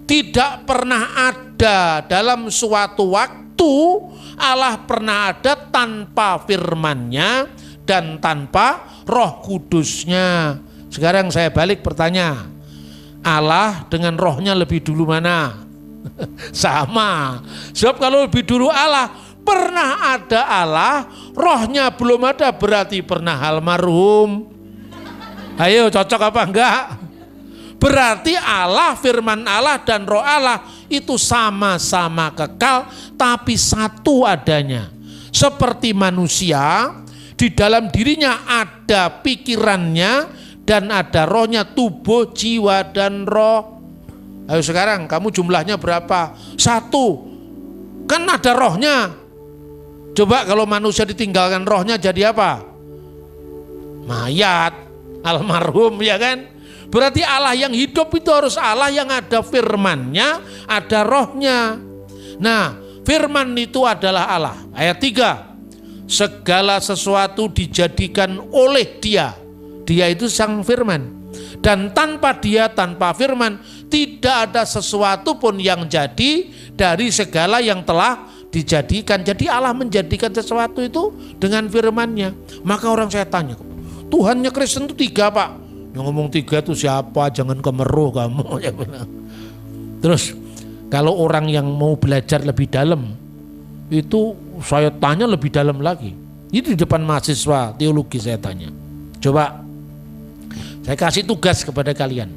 Tidak pernah ada dalam suatu waktu Allah pernah ada tanpa firmannya dan tanpa Roh Kudusnya. Sekarang saya balik bertanya, Allah dengan rohnya lebih dulu mana? Sama. Sebab kalau lebih dulu Allah, pernah ada Allah, rohnya belum ada, berarti pernah almarhum. Ayo cocok apa enggak? Berarti Allah, firman Allah dan roh Allah itu sama-sama kekal, tapi satu adanya. Seperti manusia, di dalam dirinya ada pikirannya dan ada rohnya, tubuh, jiwa, dan roh. Ayo sekarang kamu jumlahnya berapa? Satu. Kan ada rohnya. Coba kalau manusia ditinggalkan rohnya jadi apa? Mayat, almarhum, ya kan? Berarti Allah yang hidup itu harus Allah yang ada firmannya, ada rohnya. Nah, firman itu adalah Allah. Ayat 3. Segala sesuatu dijadikan oleh Dia. Dia itu sang firman. Dan tanpa Dia, tanpa firman, tidak ada sesuatu pun yang jadi dari segala yang telah dijadikan. Jadi Allah menjadikan sesuatu itu dengan firman-Nya. Maka orang saya tanya, Tuhannya Kristen itu 3 Pak. Yang ngomong 3 itu siapa? Jangan kemeruh kamu. Terus kalau orang yang mau belajar lebih dalam, itu saya tanya lebih dalam lagi. Itu di depan mahasiswa teologi saya tanya. Coba saya kasih tugas kepada kalian.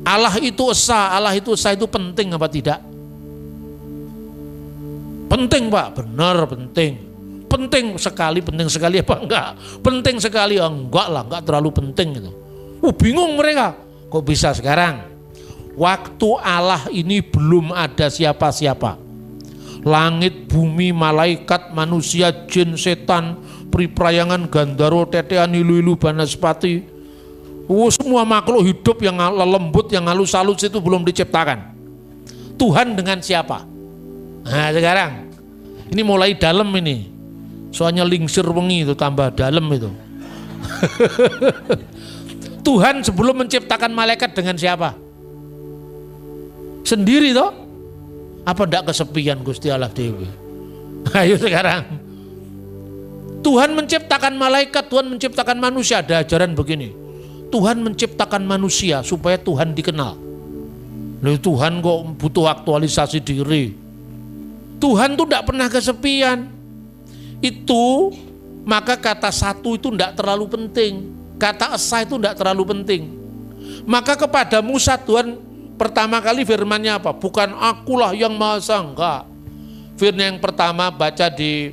Allah itu esa, Allah itu esa itu penting apa tidak? Penting Pak, benar penting. Penting sekali apa enggak? Penting sekali, enggak lah, enggak terlalu penting gitu. Bingung mereka. Kok bisa sekarang? Waktu Allah ini belum ada siapa-siapa. Langit, bumi, malaikat, manusia, jin, setan, priprayangan, gandaro, tetean, ilu-ilu, banaspati. Semua makhluk hidup yang lembut, yang halus-halus itu belum diciptakan. Tuhan dengan siapa? Nah sekarang, ini mulai dalam ini. Soalnya lingsir wengi itu tambah dalam itu. Tuhan sebelum menciptakan malaikat dengan siapa? Sendiri toh? Apa enggak kesepian Gusti Allah Dewi? Ayo sekarang. Tuhan menciptakan malaikat, Tuhan menciptakan manusia. Ada ajaran begini. Tuhan menciptakan manusia supaya Tuhan dikenal. Loh, Tuhan kok butuh aktualisasi diri. Tuhan tuh tidak pernah kesepian. Itu maka kata satu itu tidak terlalu penting. Kata esa itu tidak terlalu penting. Maka kepada Musa Tuhan pertama kali firman-Nya apa? Bukan akulah yang maha esa, enggak. Firman yang pertama baca di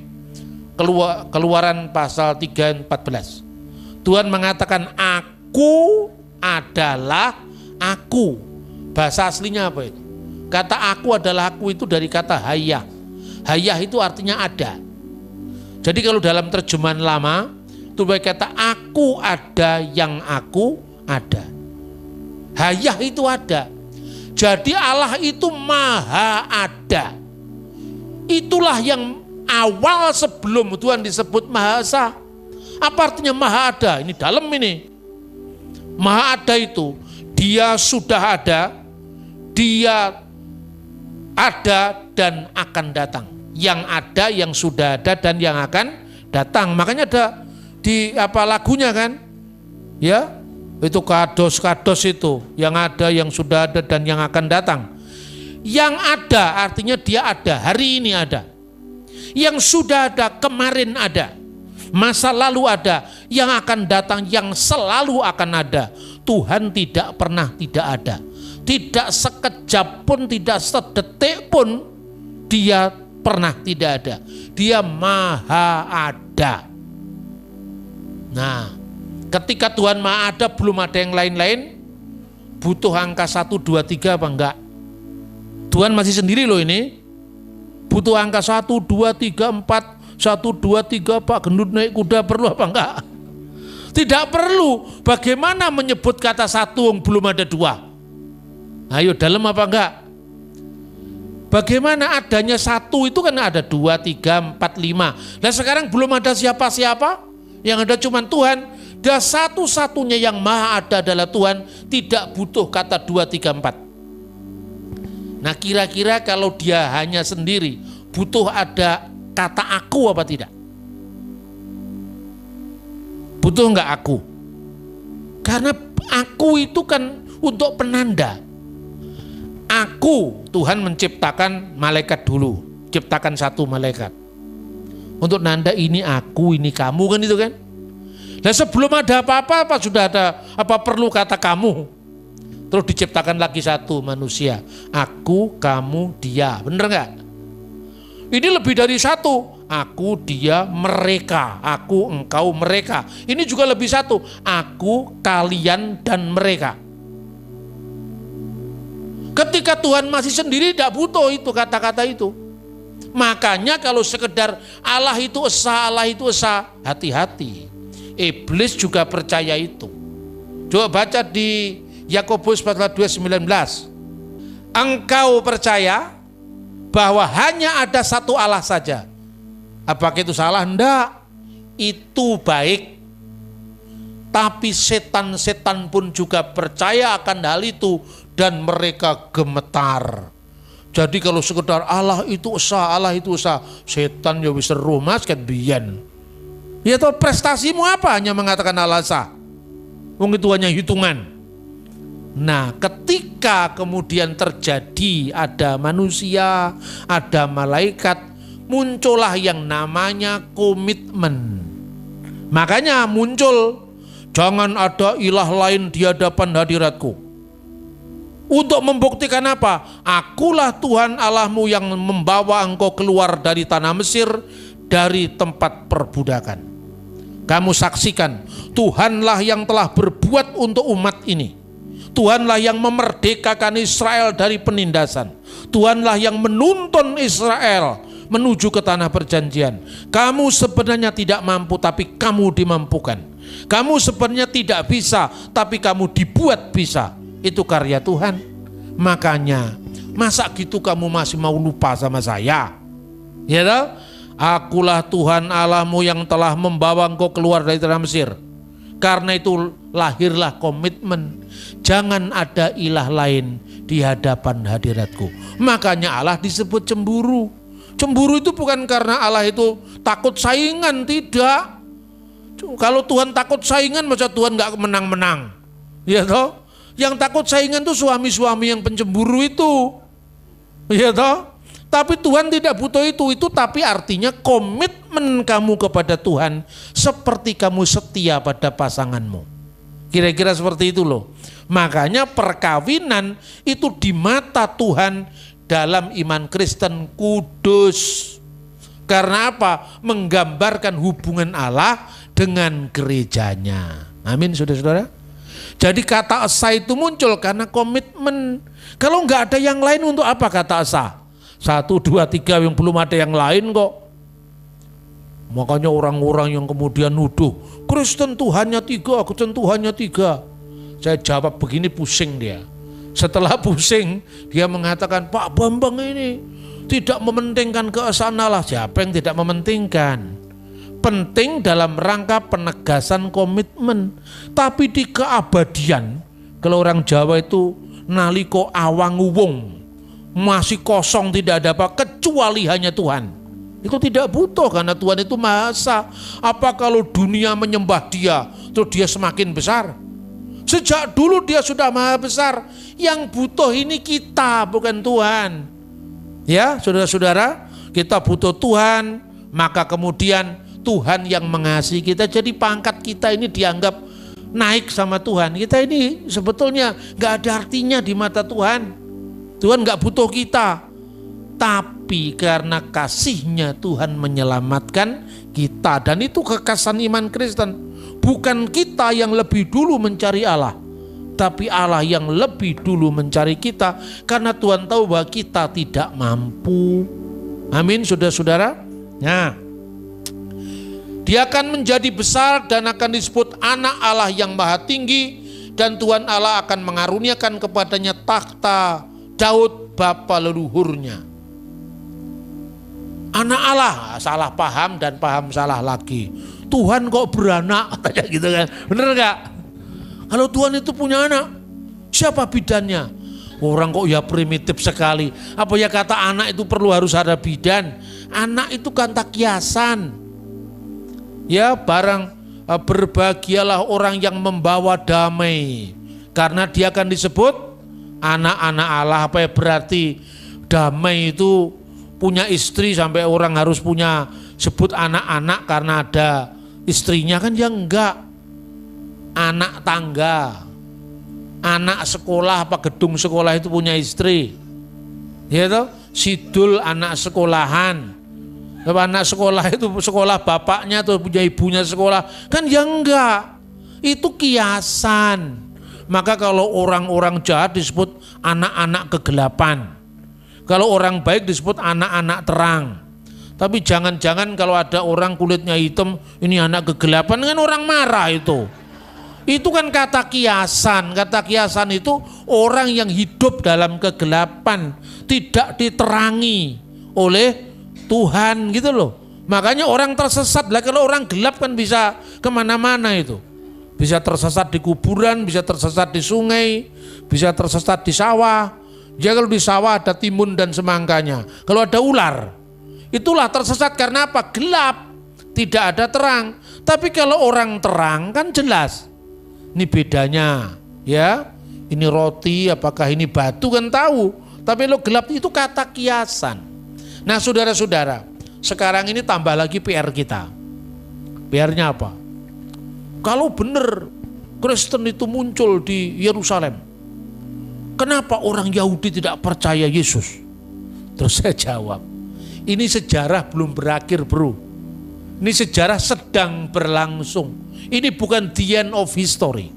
Keluaran pasal 3:14. Tuhan mengatakan aku adalah aku. Bahasa aslinya apa itu? Kata aku adalah aku itu dari kata hayah. Hayah itu artinya ada. Jadi kalau dalam terjemahan lama itu kata aku ada yang aku ada. Hayah itu ada. Jadi Allah itu maha ada. Itulah yang awal sebelum Tuhan disebut maha esa. Apa artinya maha ada? Ini dalam ini. Maha ada itu dia sudah ada, dia ada dan akan datang. Yang ada, yang sudah ada dan yang akan datang. Makanya ada di lagunya kan? Ya, itu kados-kados itu, yang ada, yang sudah ada dan yang akan datang. Yang ada artinya dia ada, hari ini ada. Yang sudah ada, kemarin ada. Masa lalu ada, yang akan datang, yang selalu akan ada. Tuhan tidak pernah tidak ada. Tidak sekejap pun, tidak sedetik pun dia pernah tidak ada. Dia maha ada. Nah, ketika Tuhan maha ada, belum ada yang lain-lain, butuh angka 1, 2, 3 apa enggak? Tuhan masih sendiri loh ini. Butuh angka 1, 2, 3, 4, 1, 2, 3, Pak Gendut naik kuda perlu apa enggak? Tidak perlu. Bagaimana menyebut kata 1 yang belum ada 2? Ayo, dalam apa enggak? Bagaimana adanya 1 itu kan ada 2, 3, 4, 5. Nah sekarang belum ada siapa-siapa, yang ada cuma Tuhan. Dan satu-satunya yang maha ada adalah Tuhan, tidak butuh kata 2, 3, 4. Nah kira-kira kalau dia hanya sendiri, butuh ada kata aku apa tidak? Butuh enggak aku? Karena aku itu kan untuk penanda. Aku, Tuhan menciptakan malaikat dulu, ciptakan 1 malaikat. Untuk nanda ini aku, ini kamu kan itu kan. Nah sebelum ada apa-apa sudah ada apa perlu kata kamu. Terus diciptakan lagi 1 manusia. Aku, kamu, dia. Bener gak? Ini lebih dari 1. Aku, dia, mereka. Aku, engkau, mereka. Ini juga lebih 1. Aku, kalian, dan mereka. Ketika Tuhan masih sendiri tidak butuh itu kata-kata itu. Makanya kalau sekedar Allah itu esa, hati-hati. Iblis juga percaya itu. Coba baca di Yakobus pasal 2:19. Engkau percaya bahwa hanya ada 1 Allah saja. Apakah itu salah? Enggak. Itu baik. Tapi setan-setan pun juga percaya akan hal itu dan mereka gemetar. Jadi kalau sekedar Allah itu esa, setan ya wis seru mas kan biyen. Ya toh prestasimu apa hanya mengatakan Allah esa? Wong itu hanya hitungan. Nah, ketika kemudian terjadi ada manusia, ada malaikat, muncullah yang namanya komitmen. Makanya muncul, jangan ada ilah lain di hadapan hadiratku. Untuk membuktikan apa? Akulah Tuhan Allahmu yang membawa engkau keluar dari tanah Mesir, dari tempat perbudakan. Kamu saksikan, Tuhanlah yang telah berbuat untuk umat ini. Tuhanlah yang memerdekakan Israel dari penindasan. Tuhanlah yang menuntun Israel menuju ke tanah perjanjian. Kamu sebenarnya tidak mampu, tapi kamu dimampukan. Kamu sebenarnya tidak bisa, tapi kamu dibuat bisa. Itu karya Tuhan. Makanya, masa gitu kamu masih mau lupa sama saya? Ya toh? Akulah Tuhan Allahmu yang telah membawa engkau keluar dari tanah Mesir. Karena itu lahirlah komitmen. Jangan ada ilah lain di hadapan hadiratku. Makanya Allah disebut cemburu. Cemburu itu bukan karena Allah itu takut saingan, tidak. Kalau Tuhan takut saingan, masa Tuhan gak menang-menang? Ya toh? Yang takut saingan tuh suami-suami yang pencemburu itu. Iya toh? Tapi Tuhan tidak butuh itu tapi artinya komitmen kamu kepada Tuhan seperti kamu setia pada pasanganmu. Kira-kira seperti itu loh. Makanya perkawinan itu di mata Tuhan dalam iman Kristen kudus. Karena apa? Menggambarkan hubungan Allah dengan gerejanya. Amin, saudara-saudara. Jadi kata esa itu muncul karena komitmen. Kalau nggak ada yang lain, untuk apa kata esa? 1, 2, 3 yang belum ada yang lain kok. Makanya orang-orang yang kemudian nuduh, Kristen Tuhannya 3, Kristen Tuhannya 3. Saya jawab begini, pusing dia. Setelah pusing, dia mengatakan, Pak Bambang ini tidak mementingkan keesaan Allah. Siapa yang tidak mementingkan? Penting dalam rangka penegasan komitmen. Tapi di keabadian, kalau orang Jawa itu naliko awang wong, masih kosong, tidak ada apa kecuali hanya Tuhan. Itu tidak butuh karena Tuhan itu Maha Esa. Apa kalau dunia menyembah Dia, terus Dia semakin besar? Sejak dulu Dia sudah Maha Besar. Yang butuh ini kita, bukan Tuhan. Ya, saudara-saudara, kita butuh Tuhan, maka kemudian Tuhan yang mengasihi kita. Jadi pangkat kita ini dianggap naik sama Tuhan. Kita ini sebetulnya gak ada artinya di mata Tuhan. Tuhan gak butuh kita, tapi karena kasih-Nya Tuhan menyelamatkan kita. Dan itu kekasan iman Kristen. Bukan kita yang lebih dulu mencari Allah, tapi Allah yang lebih dulu mencari kita. Karena Tuhan tahu bahwa kita tidak mampu. Amin, saudara-saudara. Nah, Dia akan menjadi besar dan akan disebut anak Allah yang maha tinggi. Dan Tuhan Allah akan mengaruniakan kepadanya takhta Daud bapa leluhurnya. Anak Allah, salah paham dan paham salah lagi. Tuhan kok beranak, katanya gitu kan. Bener gak? Kalau Tuhan itu punya anak, siapa bidannya? Orang kok ya primitif sekali. Apa ya kata anak itu perlu harus ada bidan? Anak itu kata kiasan. Ya, berbahagialah orang yang membawa damai. Karena dia akan disebut anak-anak Allah. Apa ya berarti damai itu punya istri sampai orang harus punya sebut anak-anak karena ada istrinya? Kan ya enggak. Anak tangga, anak sekolah apa gedung sekolah itu punya istri. Ya toh? Sidul anak sekolahan. Anak sekolah itu sekolah bapaknya atau punya ibunya sekolah. Kan ya enggak. Itu kiasan. Maka kalau orang-orang jahat disebut anak-anak kegelapan. Kalau orang baik disebut anak-anak terang. Tapi jangan-jangan kalau ada orang kulitnya hitam, ini anak kegelapan, kan orang marah itu. Itu kan kata kiasan. Kata kiasan itu orang yang hidup dalam kegelapan, tidak diterangi oleh Tuhan gitu loh. Makanya orang tersesat lah. Kalau orang gelap kan bisa kemana-mana itu. Bisa tersesat di kuburan, bisa tersesat di sungai, bisa tersesat di sawah. Jadi kalau di sawah ada timun dan semangkanya. Kalau ada ular, itulah tersesat karena apa? Gelap, tidak ada terang. Tapi kalau orang terang kan jelas. Ini bedanya, ya. Ini roti, apakah ini batu kan tahu. Tapi lo gelap itu kata kiasan. Nah, saudara-saudara, sekarang ini tambah lagi PR kita. PR-nya apa? Kalau benar Kristen itu muncul di Yerusalem, kenapa orang Yahudi tidak percaya Yesus? Terus saya jawab, ini sejarah belum berakhir bro. Ini sejarah sedang berlangsung. Ini bukan the end of history.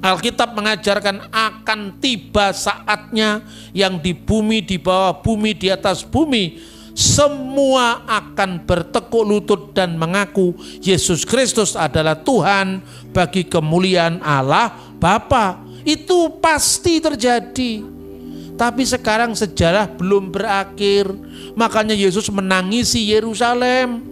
Alkitab mengajarkan akan tiba saatnya yang di bumi, di bawah bumi, di atas bumi, semua akan bertekuk lutut dan mengaku Yesus Kristus adalah Tuhan bagi kemuliaan Allah Bapa. Itu pasti terjadi. Tapi sekarang sejarah belum berakhir. Makanya Yesus menangisi Yerusalem.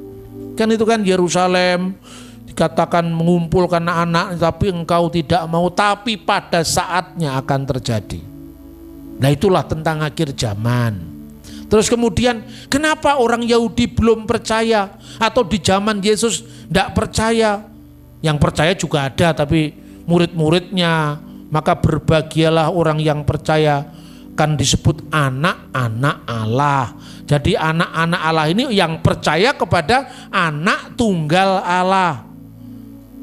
Kan itu kan Yerusalem dikatakan mengumpulkan anak-anak, tapi engkau tidak mau. Tapi pada saatnya akan terjadi. Nah, itulah tentang akhir zaman. Terus kemudian kenapa orang Yahudi belum percaya? Atau di zaman Yesus tidak percaya? Yang percaya juga ada, tapi murid-muridnya, Maka berbahagialah orang yang percaya, kan disebut anak-anak Allah. Jadi anak-anak Allah ini yang percaya kepada anak tunggal Allah.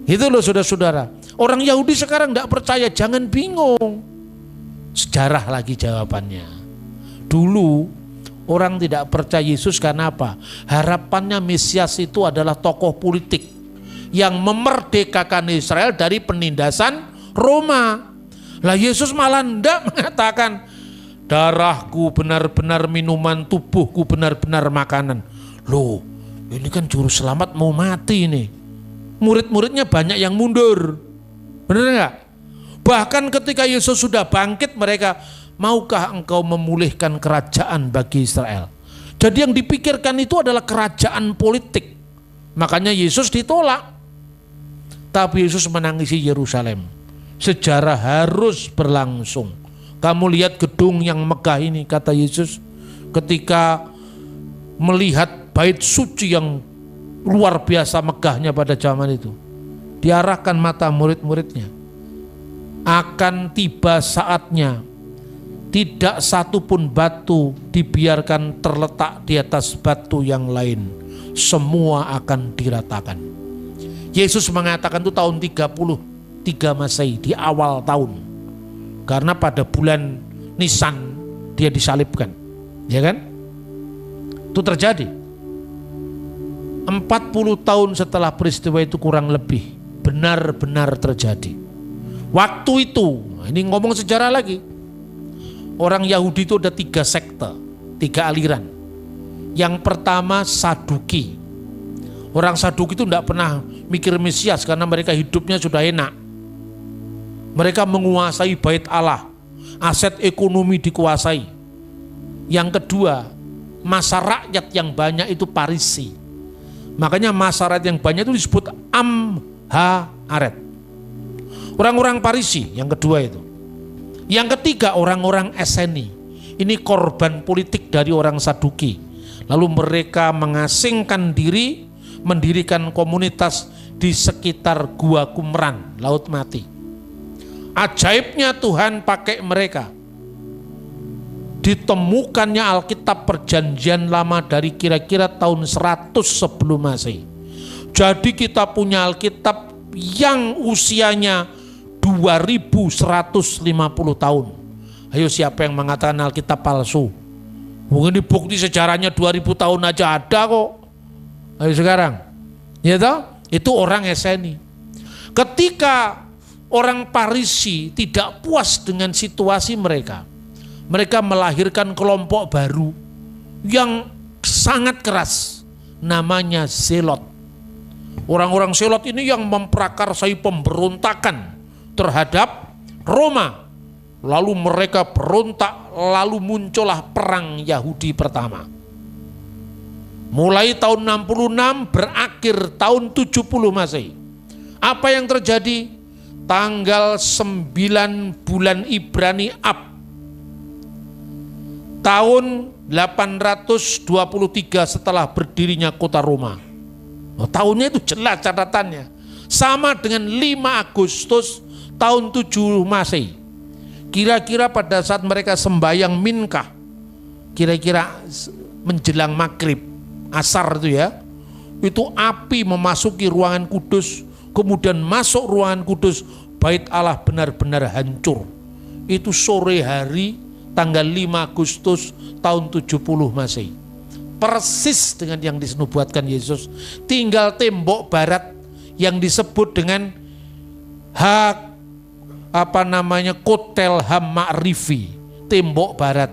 Itu loh saudara-saudara. Orang Yahudi sekarang tidak percaya, jangan bingung. Sejarah lagi jawabannya. Dulu orang tidak percaya Yesus karena apa? Harapannya Mesias itu adalah tokoh politik yang memerdekakan Israel dari penindasan Roma. Lah Yesus malah tidak mengatakan darahku benar-benar minuman, tubuhku benar-benar makanan. Loh, ini kan juru selamat mau mati nih. Murid-muridnya banyak yang mundur. Benar enggak? Bahkan ketika Yesus sudah bangkit, mereka, maukah engkau memulihkan kerajaan bagi Israel? Jadi yang dipikirkan itu adalah kerajaan politik. Makanya Yesus ditolak. Tapi Yesus menangisi Yerusalem. Sejarah harus berlangsung. Kamu lihat gedung yang megah ini, kata Yesus, ketika melihat bait suci yang luar biasa megahnya pada zaman itu, diarahkan mata murid-muridnya. Akan tiba saatnya tidak satu pun batu dibiarkan terletak di atas batu yang lain. Semua akan diratakan. Yesus mengatakan itu tahun 33 Masehi, di awal tahun. Karena pada bulan Nisan dia disalibkan. Ya kan? Itu terjadi 40 tahun setelah peristiwa itu kurang lebih. Benar-benar terjadi. Waktu itu, ini ngomong sejarah lagi. Orang Yahudi itu ada 3 sekte, 3 aliran. Yang pertama Saduki. Orang Saduki itu tidak pernah mikir Mesias karena mereka hidupnya sudah enak. Mereka menguasai bait Allah, aset ekonomi dikuasai. Yang kedua, masa rakyat yang banyak itu Parisi. Makanya masa rakyat yang banyak itu disebut Amharet. Orang-orang Parisi yang kedua itu. Yang ketiga orang-orang Eseni. Ini korban politik dari orang Saduki. Lalu mereka mengasingkan diri, mendirikan komunitas di sekitar Gua Qumran, Laut Mati. Ajaibnya Tuhan pakai mereka. Ditemukannya Alkitab Perjanjian Lama dari kira-kira tahun 100 sebelum Masehi. Jadi kita punya Alkitab yang usianya 2150 tahun. Ayo siapa yang mengatakan Alkitab palsu? Mungkin dibukti sejarahnya 2000 tahun aja ada kok. Ayo sekarang. Ya toh? Itu orang Eseni. Ketika orang Parisi tidak puas dengan situasi mereka, mereka melahirkan kelompok baru yang sangat keras, namanya Zelot. Orang-orang Zelot ini yang memprakarsai pemberontakan terhadap Roma. Lalu mereka berontak, lalu muncullah perang Yahudi pertama. Mulai tahun 66 berakhir tahun 70 Masehi. Apa yang terjadi? Tanggal 9 bulan Ibrani Ab tahun 823 setelah berdirinya kota Roma. Tahunnya itu jelas catatannya. Sama dengan 5 Agustus tahun 7 Masehi. Kira-kira pada saat mereka sembahyang Minkah, kira-kira menjelang maghrib, asar itu ya, itu api memasuki ruangan kudus. Kemudian masuk ruangan kudus, bait Allah benar-benar hancur. Itu sore hari tanggal 5 Agustus tahun 70 Masehi. Persis dengan yang dinubuatkan Yesus. Tinggal tembok barat yang disebut dengan Kotel Ham-Ma'rifi, tembok barat.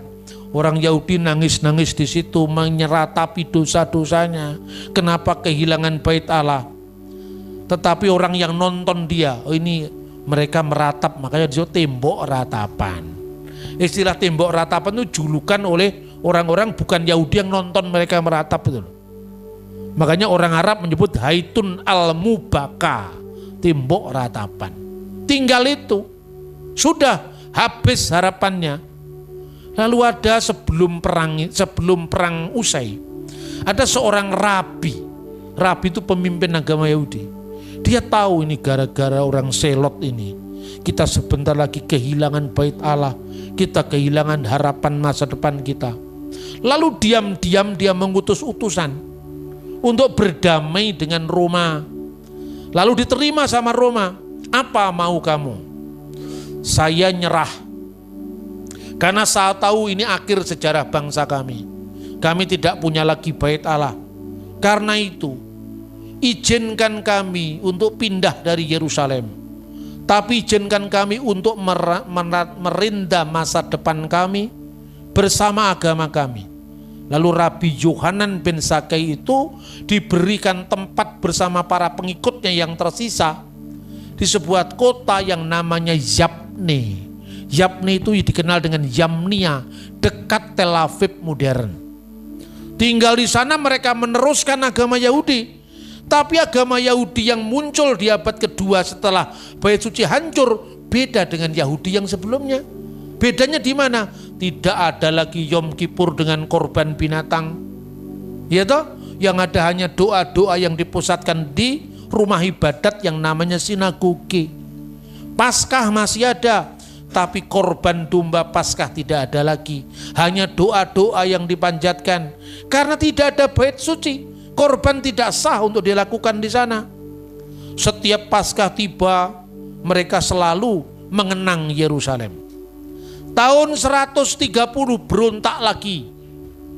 Orang Yahudi nangis-nangis di situ menyeratapi dosa-dosanya. Kenapa kehilangan bait Allah? Tetapi orang yang nonton dia, ini mereka meratap, makanya disebut tembok ratapan. Istilah tembok ratapan itu julukan oleh orang-orang bukan Yahudi yang nonton mereka meratap itu. Makanya orang Arab menyebut Haitun al-Mubaka, tembok ratapan. Tinggal itu, sudah habis harapannya. Lalu ada sebelum perang usai, ada seorang rabi. Rabi itu pemimpin agama Yahudi. Dia tahu ini gara-gara orang Zelot ini kita sebentar lagi kehilangan bait Allah, kita kehilangan harapan masa depan kita. Lalu diam-diam dia mengutus utusan untuk berdamai dengan Roma. Lalu diterima sama Roma. Apa mau kamu? Saya nyerah. Karena saya tahu ini akhir sejarah bangsa kami. Kami tidak punya lagi bait Allah. Karena itu, izinkan kami untuk pindah dari Yerusalem. Tapi izinkan kami untuk merinda masa depan kami bersama agama kami. Lalu Rabi Yohanan bin Zakkai itu diberikan tempat bersama para pengikutnya yang tersisa di sebuah kota yang namanya Yapne. Yapne itu dikenal dengan Yamnia, dekat Tel Aviv modern. Tinggal di sana mereka meneruskan agama Yahudi. Tapi agama Yahudi yang muncul di abad kedua setelah Bait Suci hancur beda dengan Yahudi yang sebelumnya. Bedanya di mana? Tidak ada lagi Yom Kippur dengan korban binatang. Ya toh? Yang ada hanya doa-doa yang dipusatkan di rumah ibadat yang namanya sinagoge. Paskah masih ada, tapi korban domba Paskah tidak ada lagi. Hanya doa-doa yang dipanjatkan. Karena tidak ada bait suci, korban tidak sah untuk dilakukan di sana. Setiap Paskah tiba, mereka selalu mengenang Yerusalem. Tahun 130 berontak lagi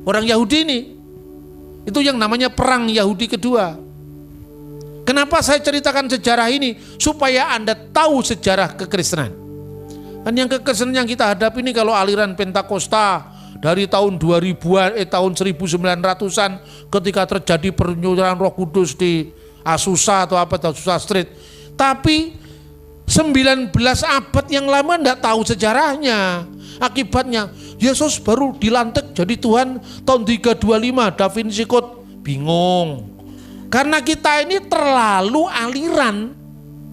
orang Yahudi ini. Itu yang namanya Perang Yahudi kedua. Kenapa saya ceritakan sejarah ini? Supaya Anda tahu sejarah kekristenan. Dan yang kekristenan yang kita hadapi ini kalau aliran Pentakosta dari tahun 2000-an, tahun 1900-an ketika terjadi penyuluran Roh Kudus di Azusa atau apa, Azusa Street. Tapi 19 abad yang lama tidak tahu sejarahnya. Akibatnya Yesus baru dilantik jadi Tuhan tahun 325. Da Vinci Code bingung. Karena kita ini terlalu aliran.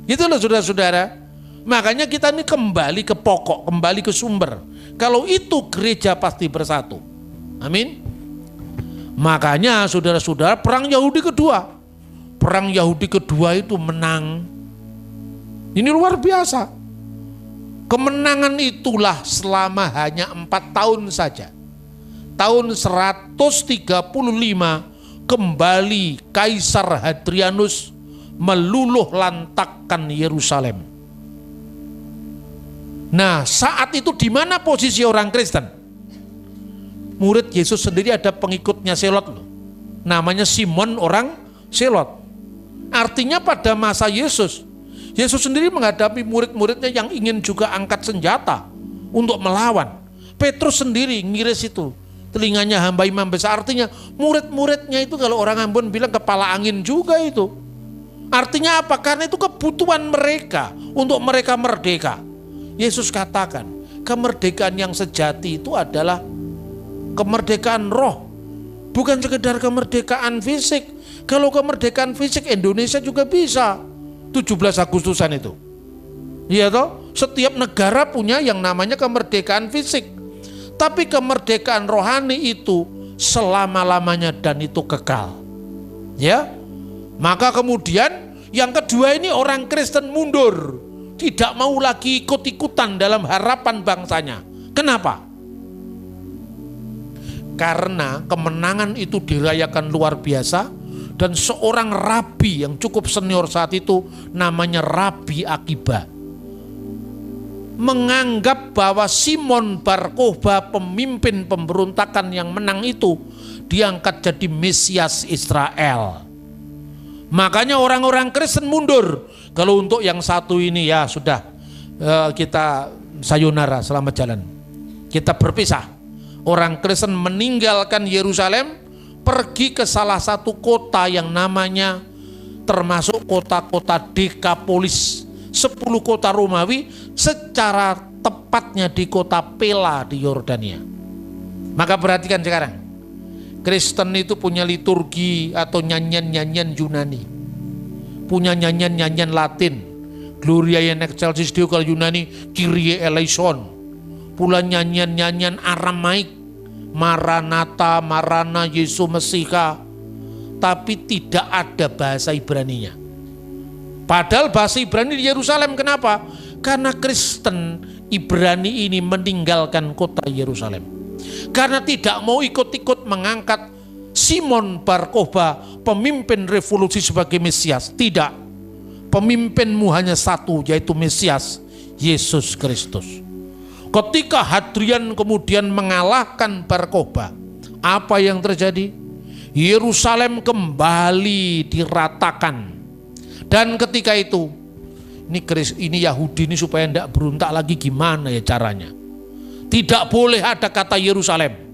Itu loh saudara-saudara. Makanya kita ini kembali ke pokok, kembali ke sumber. Kalau itu gereja pasti bersatu. Amin. Makanya saudara-saudara, Perang Yahudi kedua. Perang Yahudi kedua itu menang. Ini luar biasa. Kemenangan itulah selama hanya 4 tahun saja. Tahun 135 kembali Kaisar Hadrianus meluluh lantakkan Yerusalem. Nah, saat itu di mana posisi orang Kristen? Murid Yesus sendiri ada pengikutnya Selot loh. Namanya Simon orang Selot. Artinya pada masa Yesus sendiri menghadapi murid-muridnya yang ingin juga angkat senjata untuk melawan. Petrus sendiri ngiris itu, telinganya hamba imam besar. Artinya murid-muridnya itu kalau orang Ambon bilang kepala angin juga itu. Artinya apa? Karena itu kebutuhan mereka untuk mereka merdeka. Yesus katakan kemerdekaan yang sejati itu adalah kemerdekaan roh. Bukan sekedar kemerdekaan fisik. Kalau kemerdekaan fisik Indonesia juga bisa. 17 Agustusan itu. Iya toh? Setiap negara punya yang namanya kemerdekaan fisik. Tapi kemerdekaan rohani itu selama-lamanya dan itu kekal. Ya. Maka kemudian yang kedua ini orang Kristen mundur. Tidak mau lagi ikut-ikutan dalam harapan bangsanya. Kenapa? Karena kemenangan itu dirayakan luar biasa. Dan seorang rabi yang cukup senior saat itu namanya Rabi Akiba menganggap bahwa Simon Bar Kokhba, pemimpin pemberontakan yang menang itu, diangkat jadi Mesias Israel. Makanya orang-orang Kristen mundur. Kalau untuk yang satu ini ya sudah, kita sayonara, selamat jalan. Kita berpisah. Orang Kristen meninggalkan Yerusalem, pergi ke salah satu kota yang namanya termasuk kota-kota Dekapolis, 10 kota Romawi, secara tepatnya di kota Pella di Yordania. Maka perhatikan sekarang, Kristen itu punya liturgi atau nyanyian-nyanyian Yunani, punya nyanyian-nyanyian Latin, Gloria in excelsis Deo, kalau Yunani Kyrie eleison, pula nyanyian-nyanyian Aramaik, Maranatha, Marana, Yesus Mesiha, tapi tidak ada bahasa Ibraninya. Padahal bahasa Ibrani di Yerusalem, kenapa? Karena Kristen Ibrani ini meninggalkan kota Yerusalem. Karena tidak mau ikut-ikut mengangkat Simon Bar-Kokhba, pemimpin revolusi sebagai Mesias. Tidak. Pemimpinmu hanya satu, yaitu Mesias, Yesus Kristus. Ketika Hadrian kemudian mengalahkan Bar-Kokhba, apa yang terjadi? Yerusalem kembali diratakan. Dan ketika itu, ini Yahudi ini supaya tidak berontak lagi, gimana ya caranya? Tidak boleh ada kata Yerusalem.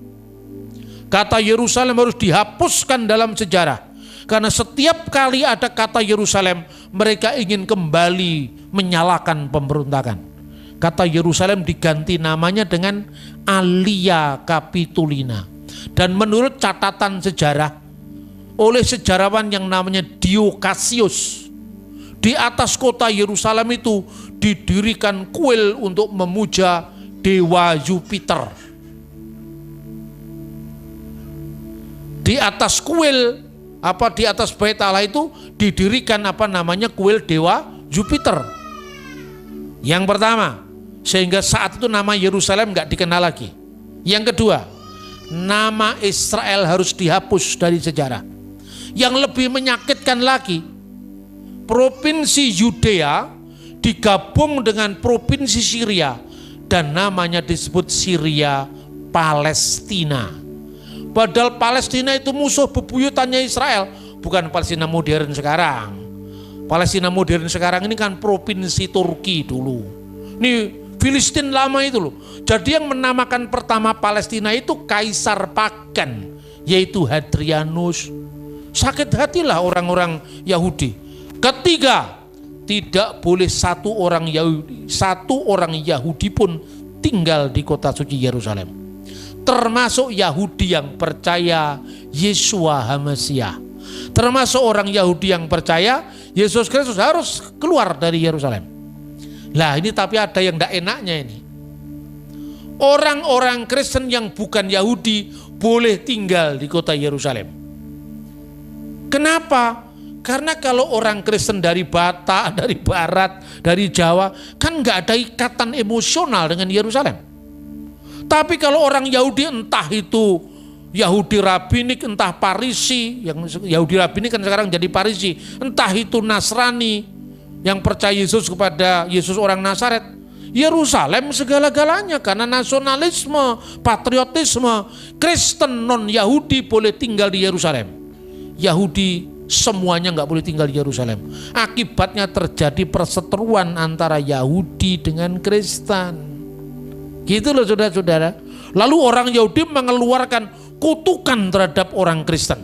Kata Yerusalem harus dihapuskan dalam sejarah. Karena setiap kali ada kata Yerusalem, mereka ingin kembali menyalakan pemberontakan. Kata Yerusalem diganti namanya dengan Alia Capitolina. Dan menurut catatan sejarah oleh sejarawan yang namanya Diocasius, di atas kota Yerusalem itu didirikan kuil untuk memuja dewa Jupiter. Di atas kuil, di atas bait Allah itu didirikan kuil dewa Jupiter. Yang pertama, sehingga saat itu nama Yerusalem nggak dikenal lagi. Yang kedua, nama Israel harus dihapus dari sejarah. Yang lebih menyakitkan lagi, provinsi Yudea digabung dengan provinsi Syria dan namanya disebut Syria Palestina. Padahal Palestina itu musuh bebuyutannya Israel, bukan Palestina modern sekarang. Palestina modern sekarang ini kan provinsi Turki dulu. Ini Filistin lama itu loh. Jadi yang menamakan pertama Palestina itu Kaisar Pagan, yaitu Hadrianus. Sakit hatilah orang-orang Yahudi. Ketiga, tidak boleh satu orang Yahudi pun tinggal di kota suci Yerusalem. Termasuk Yahudi yang percaya Yeshua HaMasiah. Termasuk orang Yahudi yang percaya Yesus Kristus harus keluar dari Yerusalem. Lah ini tapi ada yang tidak enaknya ini. Orang-orang Kristen yang bukan Yahudi boleh tinggal di kota Yerusalem. Kenapa? Karena kalau orang Kristen dari Batak, dari Barat, dari Jawa, kan nggak ada ikatan emosional dengan Yerusalem. Tapi kalau orang Yahudi, entah itu Yahudi Rabinik, entah Parisi, yang Yahudi Rabinik kan sekarang jadi Parisi, entah itu Nasrani yang percaya Yesus kepada Yesus orang Nazaret, Yerusalem segala-galanya karena nasionalisme, patriotisme. Kristen non-Yahudi boleh tinggal di Yerusalem. Yahudi semuanya nggak boleh tinggal di Yerusalem. Akibatnya terjadi perseteruan antara Yahudi dengan Kristen. Gitu loh saudara-saudara. Lalu orang Yahudi mengeluarkan kutukan terhadap orang Kristen.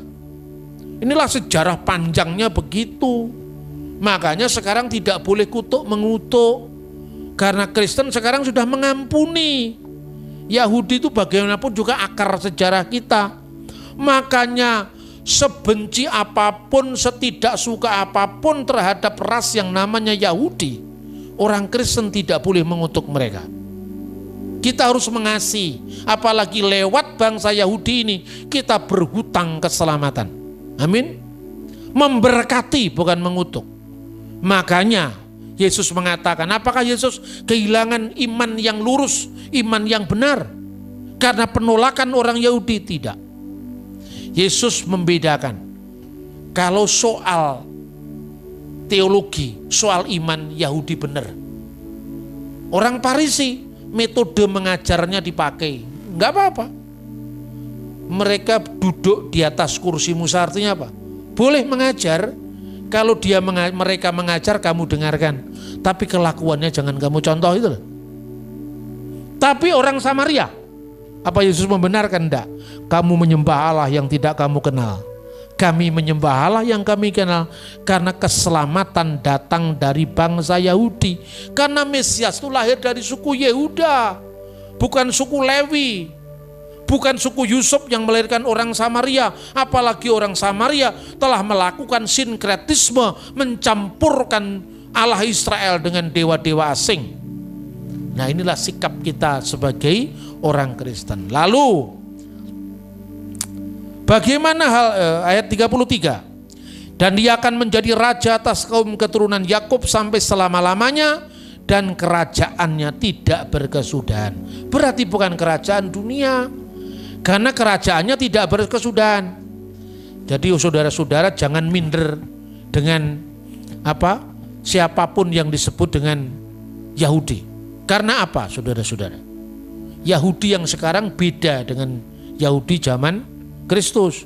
Inilah sejarah panjangnya begitu. Makanya sekarang tidak boleh kutuk mengutuk. Karena Kristen sekarang sudah mengampuni. Yahudi itu bagaimanapun juga akar sejarah kita. Makanya sebenci apapun, setidak suka apapun terhadap ras yang namanya Yahudi, orang Kristen tidak boleh mengutuk mereka. Kita harus mengasihi, apalagi lewat bangsa Yahudi ini kita berhutang keselamatan. Amin. Memberkati bukan mengutuk. Makanya Yesus mengatakan, apakah Yesus kehilangan iman yang lurus, iman yang benar karena penolakan orang Yahudi? Tidak. Yesus membedakan. Kalau soal teologi, soal iman, Yahudi benar. Orang Parisi metode mengajarnya dipakai, enggak apa-apa. Mereka duduk di atas kursi Musa, artinya apa? Boleh mengajar. Kalau mereka mengajar kamu dengarkan, tapi kelakuannya jangan kamu contoh itu. Tapi orang Samaria, apa Yesus membenarkan? Enggak. Kamu menyembah Allah yang tidak kamu kenal. Kami menyembah Allah yang kami kenal, karena keselamatan datang dari bangsa Yahudi. Karena Mesias itu lahir dari suku Yehuda, bukan suku Lewi, bukan suku Yusuf yang melahirkan orang Samaria. Apalagi orang Samaria telah melakukan sinkretisme, mencampurkan Allah Israel dengan dewa-dewa asing. Nah, inilah sikap kita sebagai orang Kristen. Lalu bagaimana hal ayat 33? Dan dia akan menjadi raja atas kaum keturunan Yakub sampai selama-lamanya, dan kerajaannya tidak berkesudahan. Berarti bukan kerajaan dunia, karena kerajaannya tidak berkesudahan. Jadi saudara-saudara jangan minder dengan siapapun yang disebut dengan Yahudi. Karena apa saudara-saudara? Yahudi yang sekarang beda dengan Yahudi zaman Kristus.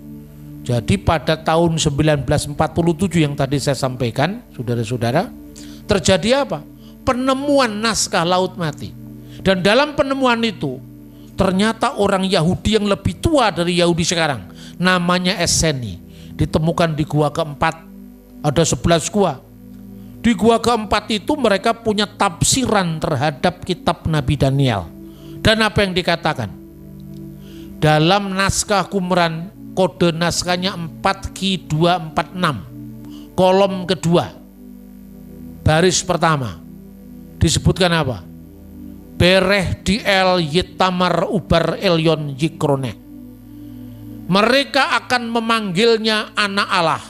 Jadi pada tahun 1947 yang tadi saya sampaikan, saudara-saudara, terjadi apa? Penemuan naskah Laut Mati. Dan dalam penemuan itu, ternyata orang Yahudi yang lebih tua dari Yahudi sekarang, namanya Esseni, ditemukan di gua keempat. Ada 11 gua. Di gua keempat itu mereka punya tafsiran terhadap kitab Nabi Daniel. Dan apa yang dikatakan? Dalam naskah Qumran, kode naskahnya 4Q246, kolom kedua, baris pertama, disebutkan apa? Bereh diel yitamar ubar elyon yikroneh. Mereka akan memanggilnya anak Allah.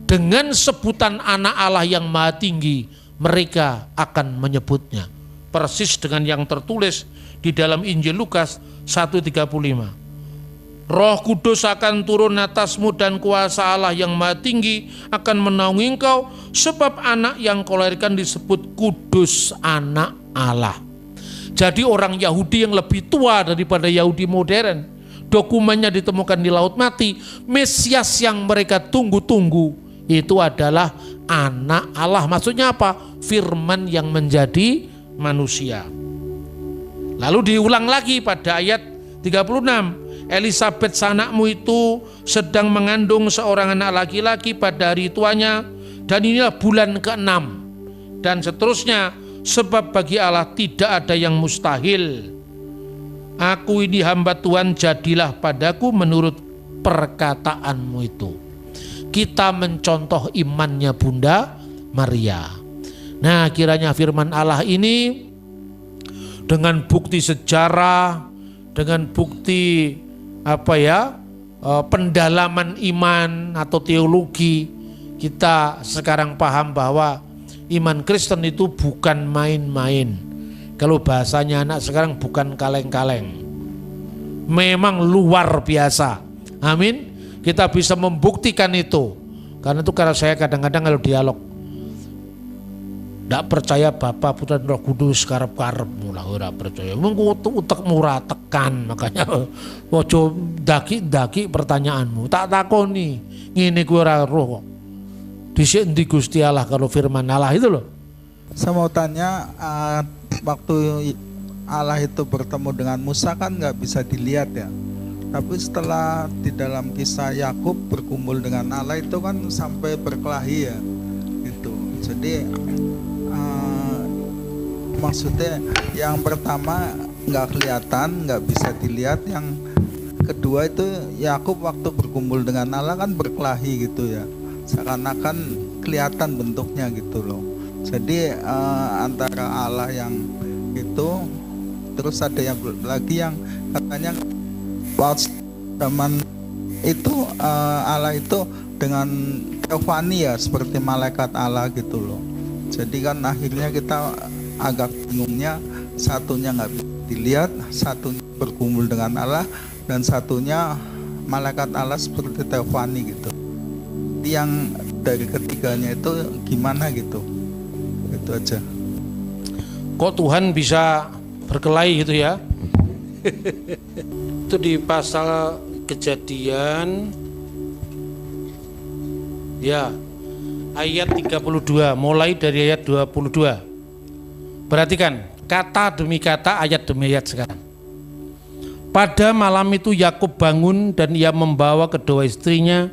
Dengan sebutan anak Allah yang maha tinggi, mereka akan menyebutnya. Persis dengan yang tertulis di dalam Injil Lukas 1:35. Roh Kudus akan turun atasmu dan kuasa Allah yang maha tinggi akan menaungi engkau, sebab anak yang kau lahirkan disebut kudus, anak Allah. Jadi orang Yahudi yang lebih tua daripada Yahudi modern, dokumennya ditemukan di Laut Mati. Mesias yang mereka tunggu-tunggu itu adalah anak Allah. Maksudnya apa? Firman yang menjadi manusia. Lalu diulang lagi pada ayat 36. Elisabet sanakmu itu sedang mengandung seorang anak laki-laki pada hari tuanya, dan inilah bulan ke-6. Dan seterusnya, sebab bagi Allah tidak ada yang mustahil. Aku ini hamba Tuhan, jadilah padaku menurut perkataanmu itu. Kita mencontoh imannya Bunda Maria. Nah, kiranya firman Allah ini dengan bukti sejarah, dengan bukti pendalaman iman atau teologi, kita sekarang paham bahwa iman Kristen itu bukan main-main. Kalau bahasanya anak sekarang bukan kaleng-kaleng. Memang luar biasa. Amin. Kita bisa membuktikan itu. Karena itu kalau saya kadang-kadang kalau dialog, tidak percaya Bapa, Putra dan Roh Kudus karep-karep mula ora percaya. Mengko utek murah tekan, makanya ojo daki-daki pertanyaanmu. Tak takoni, ngene kuwi ora roh kok. Dhisik endi Gusti Allah kalau firman Allah itu loh. Saya mau tanya, waktu Allah itu bertemu dengan Musa kan nggak bisa dilihat ya. Tapi setelah di dalam kisah Yakub berkumpul dengan Allah itu kan sampai berkelahi ya. Gitu. Jadi maksudnya yang pertama nggak kelihatan, nggak bisa dilihat. Yang kedua itu Yakub waktu berkumpul dengan Allah kan berkelahi gitu ya, seakan-akan kelihatan bentuknya gitu loh. Jadi antara Allah yang itu, terus ada yang lagi yang katanya waktu zaman itu Allah itu dengan teofani ya, seperti malaikat Allah gitu loh. Jadi kan akhirnya kita agak bingungnya, satunya nggak bisa dilihat, satunya berkumpul dengan Allah, dan satunya malaikat Allah seperti teofani gitu. Yang dari ketiganya itu gimana gitu? Itu aja. Kok Tuhan bisa berkelahi gitu ya? Itu di pasal Kejadian ya ayat 32, mulai dari ayat 22. Perhatikan, kata demi kata, ayat demi ayat sekarang. Pada malam itu Yakub bangun dan ia membawa kedua istrinya,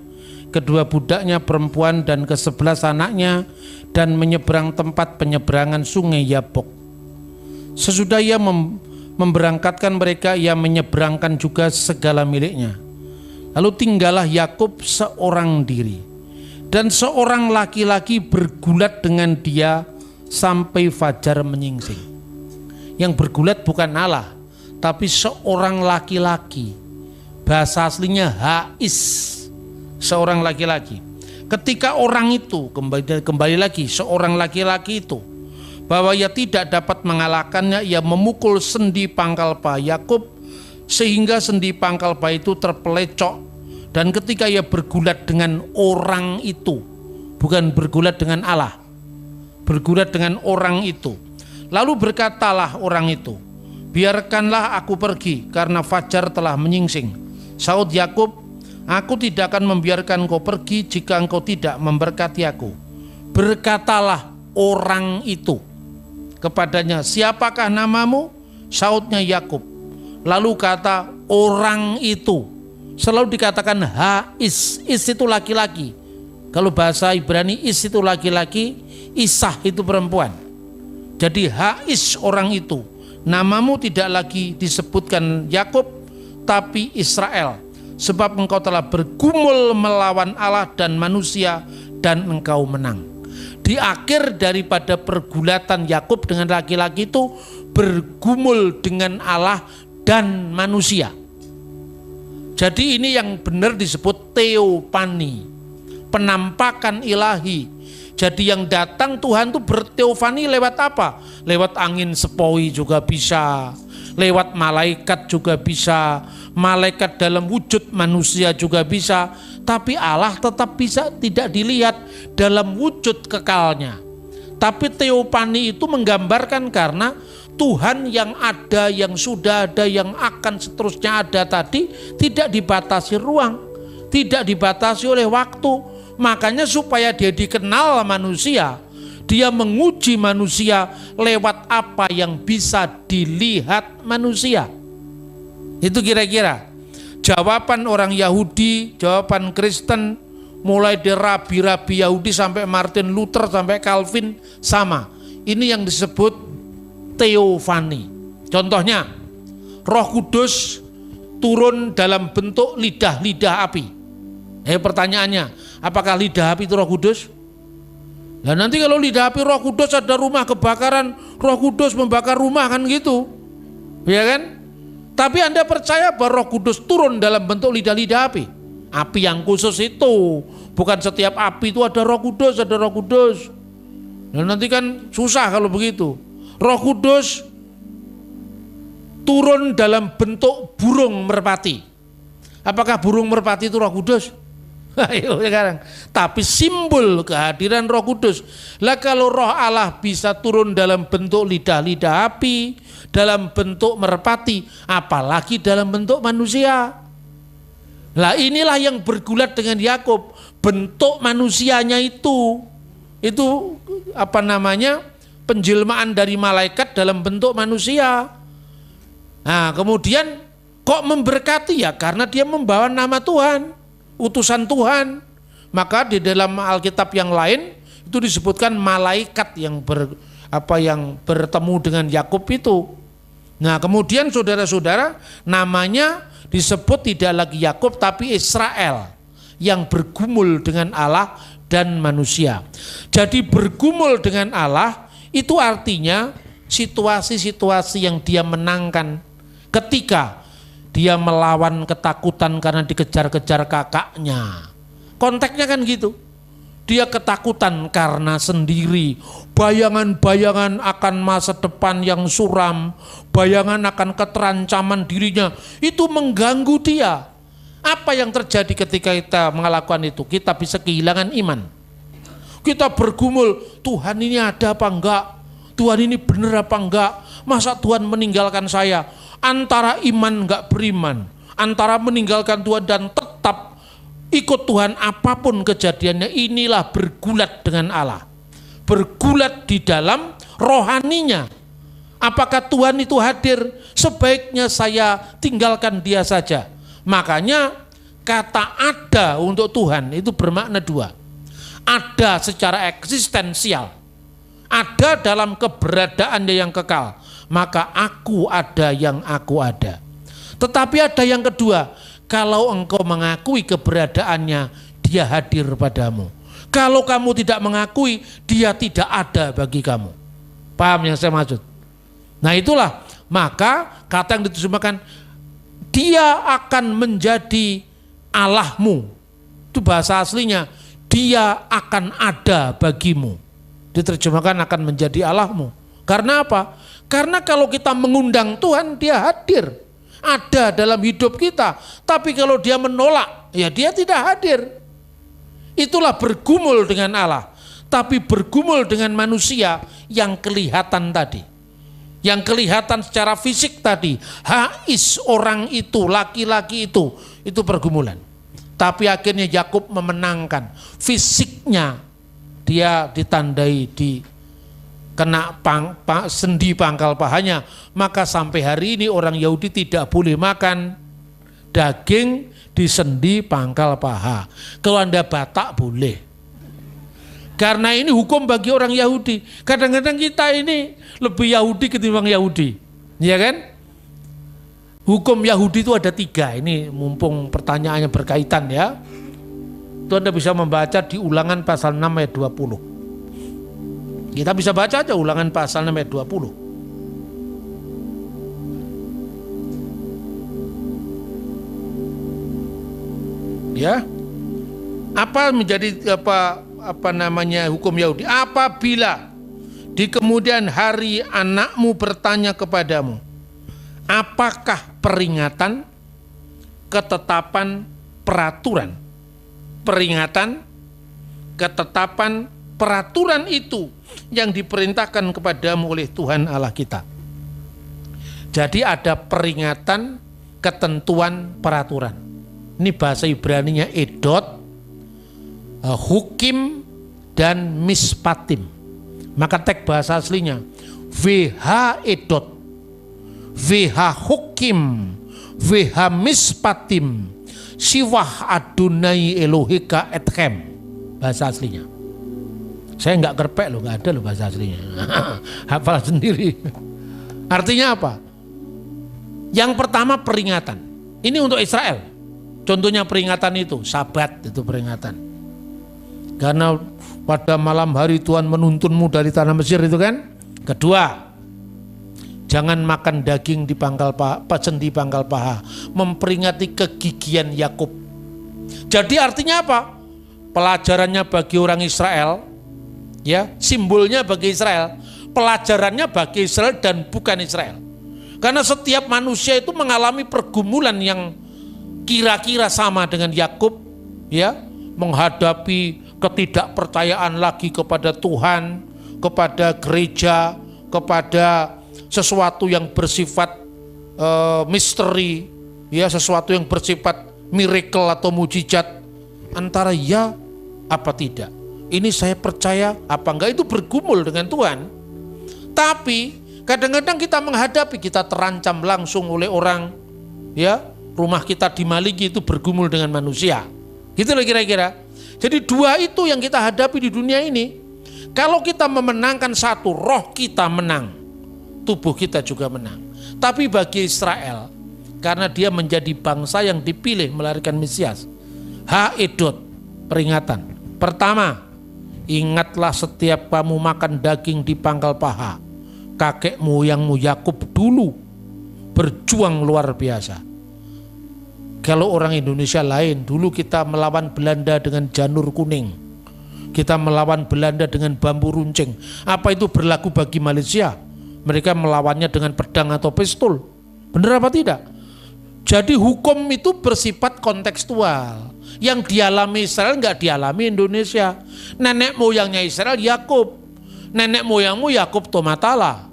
kedua budaknya perempuan dan ke-11 anaknya, dan menyeberang tempat penyeberangan sungai Yabok. Sesudah ia memberangkatkan mereka, ia menyeberangkan juga segala miliknya. Lalu tinggallah Yakub seorang diri, dan seorang laki-laki bergulat dengan dia sampai fajar menyingsing. Yang bergulat bukan Allah, tapi seorang laki-laki. Bahasa aslinya Hais, seorang laki-laki. Ketika orang itu kembali lagi, seorang laki-laki itu bahwa ia tidak dapat mengalahkannya, ia memukul sendi pangkal paha Yakub sehingga sendi pangkal paha itu terpelecok. Dan ketika ia bergulat dengan orang itu, bukan bergulat dengan Allah, bergulat dengan orang itu, lalu berkatalah orang itu, biarkanlah aku pergi karena fajar telah menyingsing. Saud Yakub, aku tidak akan membiarkan kau pergi jika engkau tidak memberkati aku. Berkatalah orang itu kepadanya, siapakah namamu? Saudnya Yakub. Lalu kata orang itu, selalu dikatakan is itu laki-laki. Kalau bahasa Ibrani is itu laki-laki, Isah itu perempuan. Jadi is orang itu. Namamu tidak lagi disebutkan Yakub, tapi Israel, sebab engkau telah bergumul melawan Allah dan manusia dan engkau menang. Di akhir daripada pergulatan Yakub dengan laki-laki itu, bergumul dengan Allah dan manusia. Jadi ini yang benar disebut teofani, penampakan ilahi. Jadi yang datang Tuhan itu berteofani lewat apa? Lewat angin sepoi juga bisa, lewat malaikat juga bisa, malaikat dalam wujud manusia juga bisa. Tapi Allah tetap bisa tidak dilihat dalam wujud kekalnya. Tapi teofani itu menggambarkan karena Tuhan yang ada, yang sudah ada, yang akan seterusnya ada tadi tidak dibatasi ruang, tidak dibatasi oleh waktu. Makanya supaya dia dikenal manusia, dia menguji manusia lewat apa yang bisa dilihat manusia. Itu kira-kira jawaban orang Yahudi, jawaban Kristen, mulai dari rabi-rabi Yahudi sampai Martin Luther sampai Calvin sama. Ini yang disebut teofani. Contohnya, Roh Kudus turun dalam bentuk lidah-lidah api. Pertanyaannya, apakah lidah api itu Roh Kudus? Nah nanti kalau lidah api Roh Kudus, ada rumah kebakaran, Roh Kudus membakar rumah kan gitu, ya kan? Tapi Anda percaya bahwa Roh Kudus turun dalam bentuk lidah-lidah api? Api yang khusus itu, bukan setiap api itu ada Roh Kudus, ada Roh Kudus. Dan nanti kan susah kalau begitu. Roh Kudus turun dalam bentuk burung merpati. Apakah burung merpati itu Roh Kudus? Ayo sekarang. Tapi simbol kehadiran Roh Kudus. Lah kalau Roh Allah bisa turun dalam bentuk lidah-lidah api, dalam bentuk merpati, apalagi dalam bentuk manusia. Lah inilah yang bergulat dengan Yakub, bentuk manusianya itu apa namanya? Penjelmaan dari malaikat dalam bentuk manusia. Nah, kemudian kok memberkati ya? Karena dia membawa nama Tuhan, utusan Tuhan. Maka di dalam Alkitab yang lain itu disebutkan malaikat yang bertemu dengan Yakub itu. Nah, kemudian saudara-saudara, namanya disebut tidak lagi Yakub tapi Israel, yang bergumul dengan Allah dan manusia. Jadi bergumul dengan Allah itu artinya situasi-situasi yang dia menangkan ketika dia melawan ketakutan karena dikejar-kejar kakaknya. Konteksnya kan gitu. Dia ketakutan karena sendiri, bayangan-bayangan akan masa depan yang suram, bayangan akan keterancaman dirinya, itu mengganggu dia. Apa yang terjadi ketika kita melakukan itu? Kita bisa kehilangan iman. Kita bergumul, Tuhan ini ada apa enggak? Tuhan ini benar apa enggak? Masa Tuhan meninggalkan saya? Antara iman enggak beriman, antara meninggalkan Tuhan dan tetap ikut Tuhan apapun kejadiannya, inilah bergulat dengan Allah. Bergulat di dalam rohaninya. Apakah Tuhan itu hadir? Sebaiknya saya tinggalkan dia saja. Makanya kata ada untuk Tuhan itu bermakna dua. Ada secara eksistensial, ada dalam keberadaannya yang kekal. Maka aku ada yang aku ada. Tetapi ada yang kedua, kalau engkau mengakui keberadaannya, dia hadir padamu. Kalau kamu tidak mengakui, dia tidak ada bagi kamu. Paham yang saya maksud? Nah itulah, maka kata yang diterjemahkan, dia akan menjadi Allahmu. Itu bahasa aslinya, dia akan ada bagimu. Diterjemahkan akan menjadi Allahmu. Karena apa? Karena kalau kita mengundang Tuhan, dia hadir. Ada dalam hidup kita. Tapi kalau dia menolak, ya dia tidak hadir. Itulah bergumul dengan Allah. Tapi bergumul dengan manusia yang kelihatan tadi. Yang kelihatan secara fisik tadi. Hais orang itu, laki-laki itu pergumulan. Tapi akhirnya Yakub memenangkan. Fisiknya dia ditandai di kena sendi pangkal pahanya. Maka sampai hari ini orang Yahudi tidak boleh makan daging di sendi pangkal paha. Kalau Anda Batak boleh. Karena ini hukum bagi orang Yahudi. Kadang-kadang kita ini lebih Yahudi ketimbang Yahudi. Ya kan? Hukum Yahudi itu ada 3. Ini mumpung pertanyaannya berkaitan ya. Itu Anda bisa membaca di Ulangan pasal 6 ayat 20. Kita bisa baca aja Ulangan pasal 6 ayat 20. Ya. Apa menjadi apa namanya hukum Yahudi? Apabila di kemudian hari anakmu bertanya kepadamu, apakah peringatan, ketetapan, peraturan? Peringatan, ketetapan, peraturan itu yang diperintahkan kepadamu oleh Tuhan Allah kita. Jadi ada peringatan, ketentuan, peraturan. Ini bahasa Ibraninya edot, hukim, dan mispatim. Maka teks bahasa aslinya VH edot, VH hukim, VH mispatim, Siwah Adonai Elohika etchem. Bahasa aslinya. Saya nggak kerpek loh, nggak ada loh bahasa aslinya. Hafal sendiri. Artinya apa? Yang pertama peringatan. Ini untuk Israel. Contohnya peringatan itu, Sabat itu peringatan. Karena pada malam hari Tuhan menuntunmu dari tanah Mesir itu kan. Kedua, jangan makan daging di pangkal paha, sendi pangkal paha, memperingati kegigihan Yakub. Jadi artinya apa? Pelajarannya bagi orang Israel, ya, simbolnya bagi Israel, pelajarannya bagi Israel dan bukan Israel. Karena setiap manusia itu mengalami pergumulan yang kira-kira sama dengan Yakub, ya, menghadapi ketidakpercayaan lagi kepada Tuhan, kepada gereja, kepada sesuatu yang bersifat misteri, ya, sesuatu yang bersifat miracle atau mujizat, antara ya apa tidak. Ini saya percaya apa enggak, itu bergumul dengan Tuhan. Tapi kadang-kadang kita menghadapi, kita terancam langsung oleh orang, ya, rumah kita dimalingi, itu bergumul dengan manusia. Gitu loh kira-kira. Jadi 2 itu yang kita hadapi di dunia ini. Kalau kita memenangkan satu, roh kita menang, tubuh kita juga menang. Tapi bagi Israel, karena dia menjadi bangsa yang dipilih melahirkan Mesias, Edot, peringatan. Pertama, ingatlah setiap kamu makan daging di pangkal paha. Kakek moyangmu Yakub dulu berjuang luar biasa. Kalau orang Indonesia lain, dulu kita melawan Belanda dengan janur kuning. Kita melawan Belanda dengan bambu runcing. Apa itu berlaku bagi Malaysia? Mereka melawannya dengan pedang atau pistol. Benar apa tidak? Jadi hukum itu bersifat kontekstual. Yang dialami Israel enggak dialami Indonesia. Nenek moyangnya Israel Yakub. Nenek moyangmu Yakub Tomatala.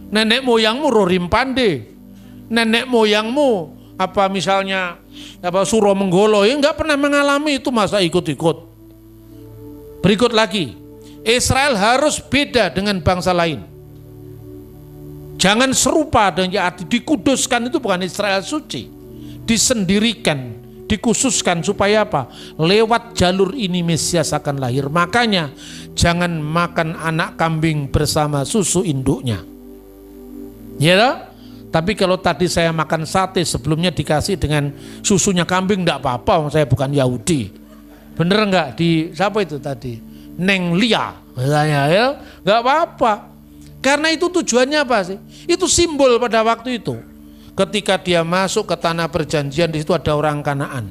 Nenek moyangmu Rorim Pande. Nenek moyangmu apa misalnya Suro Menggolo, ya enggak pernah mengalami itu, masa ikut-ikut. Berikut lagi, Israel harus beda dengan bangsa lain. Jangan serupa dengan arti dikuduskan, itu bukan Israel suci. Disendirikan, dikhususkan supaya apa? Lewat jalur ini Mesias akan lahir. Makanya jangan makan anak kambing bersama susu induknya. Ya toh? Tapi kalau tadi saya makan sate sebelumnya dikasih dengan susunya kambing, enggak apa-apa, saya bukan Yahudi. Bener enggak? Di siapa itu tadi? Neng Lia, misalnya, ya, enggak apa-apa. Karena itu tujuannya apa sih? Itu simbol pada waktu itu. Ketika dia masuk ke tanah perjanjian, di situ ada orang Kanaan.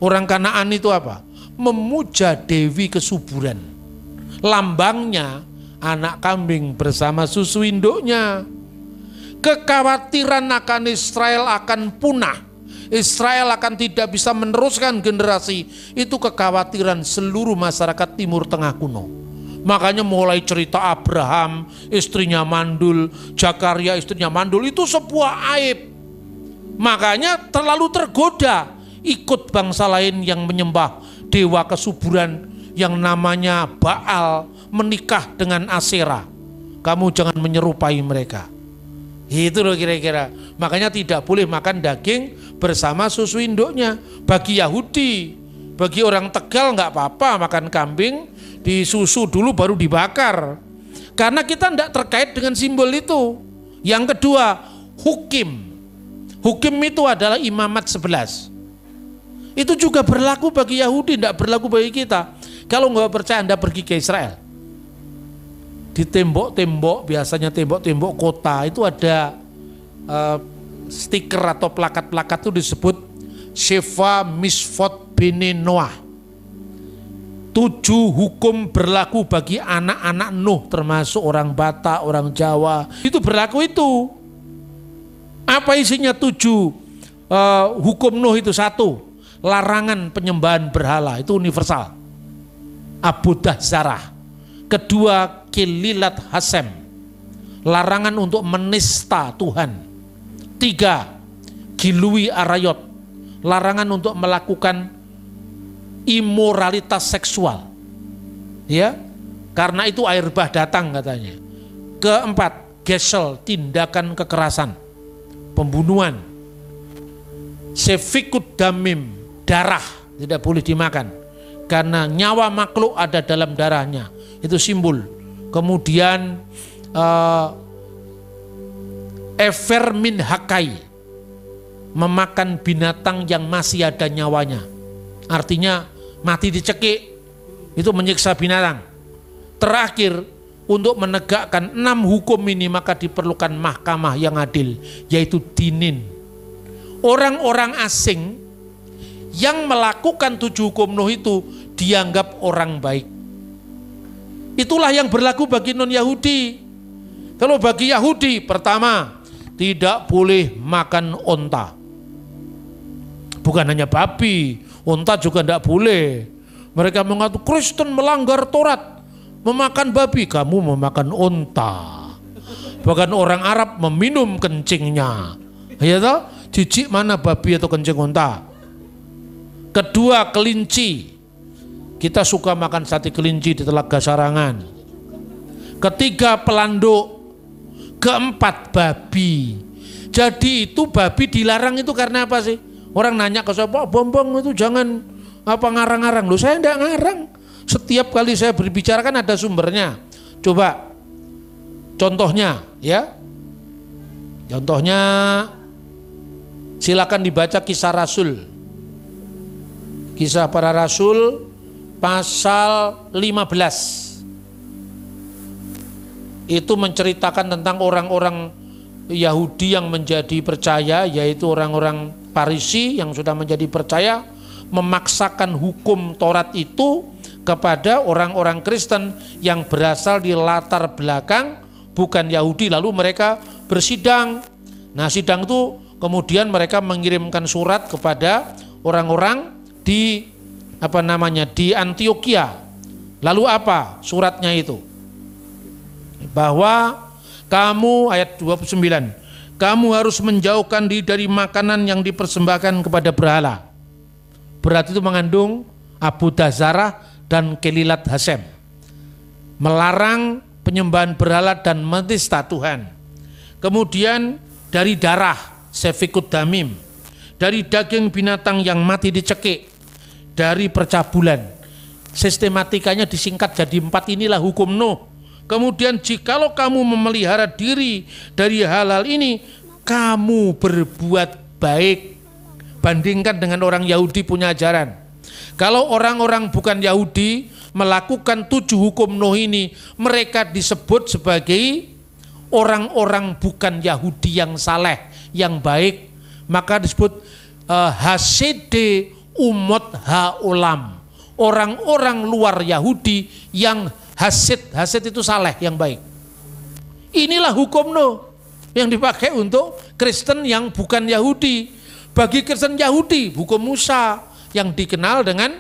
Orang Kanaan itu apa? Memuja Dewi kesuburan. lambangnya anak kambing bersama susu induknya. Kekhawatiran akan Israel akan punah, Israel akan tidak bisa meneruskan generasi, itu kekhawatiran seluruh masyarakat Timur Tengah kuno. Makanya mulai cerita Abraham, istrinya mandul, Zakaria istrinya mandul, itu sebuah aib. Makanya terlalu tergoda ikut bangsa lain yang menyembah dewa kesuburan yang namanya Baal, menikah dengan Aserah. Kamu jangan menyerupai mereka. Itu loh kira-kira. Makanya tidak boleh makan daging bersama susu induknya. Bagi Yahudi, bagi orang Tegal nggak apa-apa makan kambing disusu dulu baru dibakar. Karena kita tidak terkait dengan simbol itu. Yang kedua, hukim. Hukim itu adalah imamat 11. Itu juga berlaku bagi Yahudi, tidak berlaku bagi kita. Kalau nggak percaya Anda pergi ke Israel. Di tembok-tembok, biasanya tembok-tembok kota itu ada stiker atau plakat-plakat itu disebut Sheva Misfot Bene Noah. 7 hukum berlaku bagi anak-anak Nuh, termasuk orang Batak, orang Jawa. Itu berlaku itu. Apa isinya 7 hukum Nuh itu? 1, larangan penyembahan berhala, itu universal. Abudah zarah. Kedua, kililat hasem, larangan untuk menista Tuhan. 3, gilui arayot, larangan untuk melakukan imoralitas seksual, ya, karena itu air bah datang katanya. Keempat, gesel, tindakan kekerasan, pembunuhan. Sefikut damim, darah tidak boleh dimakan karena nyawa makhluk ada dalam darahnya, itu simbol. Kemudian efer min hakai, memakan binatang yang masih ada nyawanya, artinya mati dicekik, itu menyiksa binatang. Terakhir, untuk menegakkan 6 hukum ini maka diperlukan mahkamah yang adil, yaitu dinin. Orang-orang asing yang melakukan 7 hukum Nuh itu dianggap orang baik. Itulah yang berlaku bagi non-Yahudi. Kalau bagi Yahudi, pertama, tidak boleh makan onta. Bukan hanya babi, onta juga tidak boleh. Mereka mengatakan Kristen melanggar Taurat, memakan babi, kamu memakan onta. Bahkan orang Arab meminum kencingnya. Ya toh? Jijik mana babi atau kencing onta. Kedua, kelinci. Kita suka makan sate kelinci di Telaga Sarangan. Ketiga, pelanduk. Keempat, babi. Jadi itu babi dilarang itu karena apa sih? Orang nanya ke saya, Pak Bambang itu jangan apa ngarang-ngarang. Loh, saya enggak ngarang. Setiap kali saya berbicara kan ada sumbernya. Coba contohnya ya. Contohnya silakan dibaca Kisah Rasul. Kisah Para Rasul pasal 15. Itu menceritakan tentang orang-orang Yahudi yang menjadi percaya, yaitu orang-orang Farisi yang sudah menjadi percaya, memaksakan hukum Taurat itu kepada orang-orang Kristen yang berasal di latar belakang bukan Yahudi, lalu mereka bersidang. Nah, sidang itu kemudian mereka mengirimkan surat kepada orang-orang di di Antioquia. Lalu apa suratnya itu? Bahwa kamu, ayat 29, kamu harus menjauhkan diri dari makanan yang dipersembahkan kepada berhala. Berarti itu mengandung Abu Dazarah dan Kelilat Hasem. Melarang penyembahan berhala dan menista Tuhan. Kemudian dari darah, sefikut damim. Dari daging binatang yang mati dicekik. Dari percabulan. Sistematikanya disingkat jadi 4, inilah hukum Nuh. Kemudian jikalau kamu memelihara diri dari hal-hal ini, kamu berbuat baik. Bandingkan dengan orang Yahudi punya ajaran. Kalau orang-orang bukan Yahudi melakukan 7 hukum Nuh ini, mereka disebut sebagai orang-orang bukan Yahudi yang saleh, yang baik. Maka disebut hasede umot haolam, orang-orang luar Yahudi yang Hasid itu saleh, yang baik. Inilah hukum Nuh yang dipakai untuk Kristen yang bukan Yahudi. Bagi Kristen Yahudi, hukum Musa yang dikenal dengan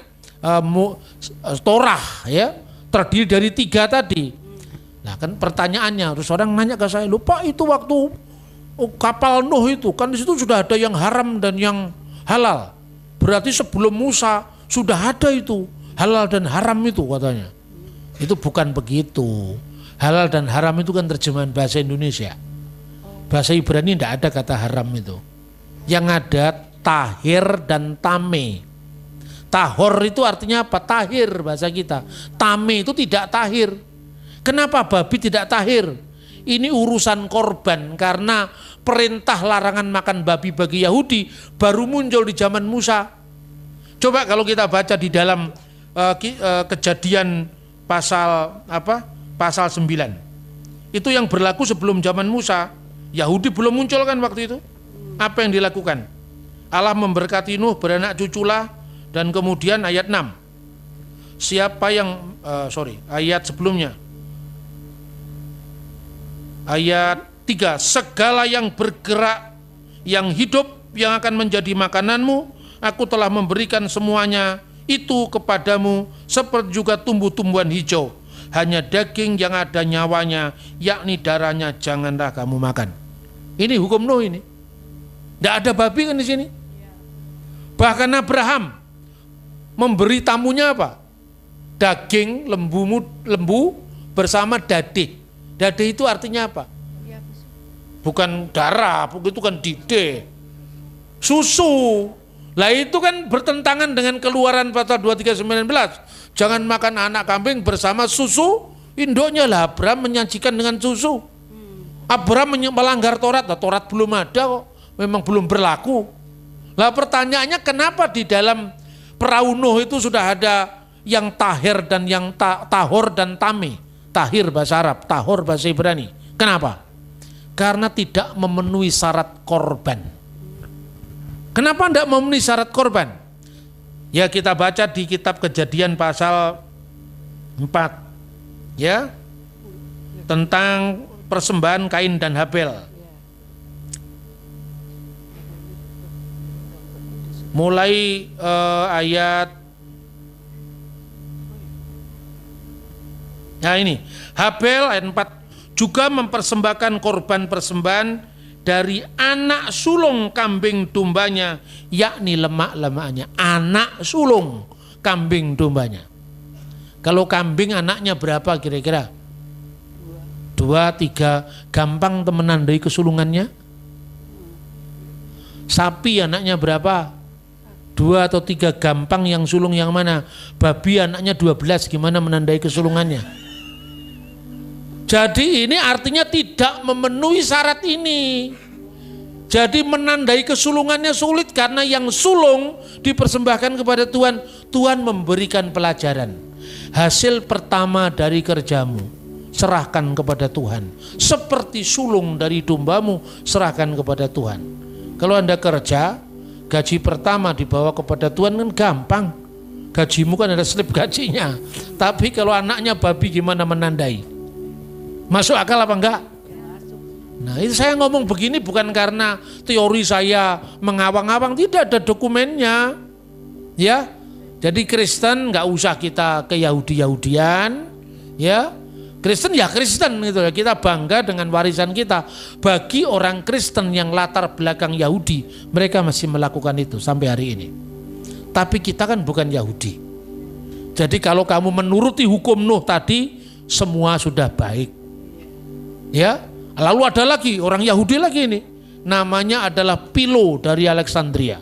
Torah, ya, terdiri dari 3 tadi. Nah kan pertanyaannya, terus orang nanya ke saya, lupa itu waktu kapal Nuh itu kan di situ sudah ada yang haram dan yang halal. Berarti sebelum Musa sudah ada itu halal dan haram itu katanya. Itu bukan begitu. Halal dan haram itu kan terjemahan bahasa Indonesia. Bahasa Ibrani tidak ada kata haram itu. Yang ada tahir dan tame. Tahor itu artinya apa? Tahir bahasa kita. Tame itu tidak tahir. Kenapa babi tidak tahir? Ini urusan korban, karena perintah larangan makan babi bagi Yahudi baru muncul di zaman Musa. Coba kalau kita baca di dalam Kejadian pasal 9. Itu yang berlaku sebelum zaman Musa. Yahudi belum muncul kan waktu itu. Apa yang dilakukan? Allah memberkati Nuh, beranak cuculah, dan kemudian ayat 6. Ayat sebelumnya. Ayat 3, segala yang bergerak, yang hidup, yang akan menjadi makananmu, aku telah memberikan semuanya itu kepadamu, seperti juga tumbuh-tumbuhan hijau. Hanya daging yang ada nyawanya, yakni darahnya, janganlah kamu makan. Ini hukum Nuh ini. Tidak ada babi kan di sini. Bahkan Abraham memberi tamunya apa? Daging lembu bersama dade. Dade itu artinya apa? Bukan darah, itu kan dide. Susu. Lah itu kan bertentangan dengan Keluaran pasal 23:19. Jangan makan anak kambing bersama susu induknya. Lah Abraham menyajikan dengan susu. Abraham melanggar Taurat. Nah, Taurat belum ada kok. Memang belum berlaku. Lah pertanyaannya, kenapa di dalam perahu Nuh itu sudah ada yang tahir dan yang tahor dan tame. Tahir bahasa Arab, tahor bahasa Ibrani. Kenapa? Karena tidak memenuhi syarat korban. Kenapa tidak memenuhi syarat korban? Ya kita baca di kitab Kejadian pasal 4. Ya. Tentang persembahan Kain dan Habel. Mulai ayat Habel ayat 4 juga mempersembahkan korban persembahan dari anak sulung kambing dombanya, yakni lemak-lemaknya. Anak sulung kambing dombanya. Kalau kambing anaknya berapa kira-kira? 2, 3, gampang menandai kesulungannya. Sapi anaknya berapa? 2 atau 3, gampang yang sulung yang mana? Babi anaknya 12, gimana menandai kesulungannya? Jadi ini artinya tidak memenuhi syarat ini. Jadi menandai kesulungannya sulit, karena yang sulung dipersembahkan kepada Tuhan. Tuhan memberikan pelajaran. Hasil pertama dari kerjamu serahkan kepada Tuhan. Seperti sulung dari dombamu, serahkan kepada Tuhan. Kalau Anda kerja, gaji pertama dibawa kepada Tuhan kan gampang. Gajimu kan ada slip gajinya. Tapi kalau anaknya babi, gimana menandai? Masuk akal apa enggak? Nah itu saya ngomong begini bukan karena teori saya mengawang-awang, tidak ada dokumennya. Ya, jadi Kristen nggak usah kita ke Yahudi-Yahudian, ya. Kristen ya Kristen gitu ya. Kita bangga dengan warisan kita. Bagi orang Kristen yang latar belakang Yahudi, mereka masih melakukan itu sampai hari ini. Tapi kita kan bukan Yahudi. Jadi kalau kamu menuruti hukum Nuh tadi, semua sudah baik. Ya, lalu ada lagi orang Yahudi lagi ini, namanya adalah Philo dari Alexandria.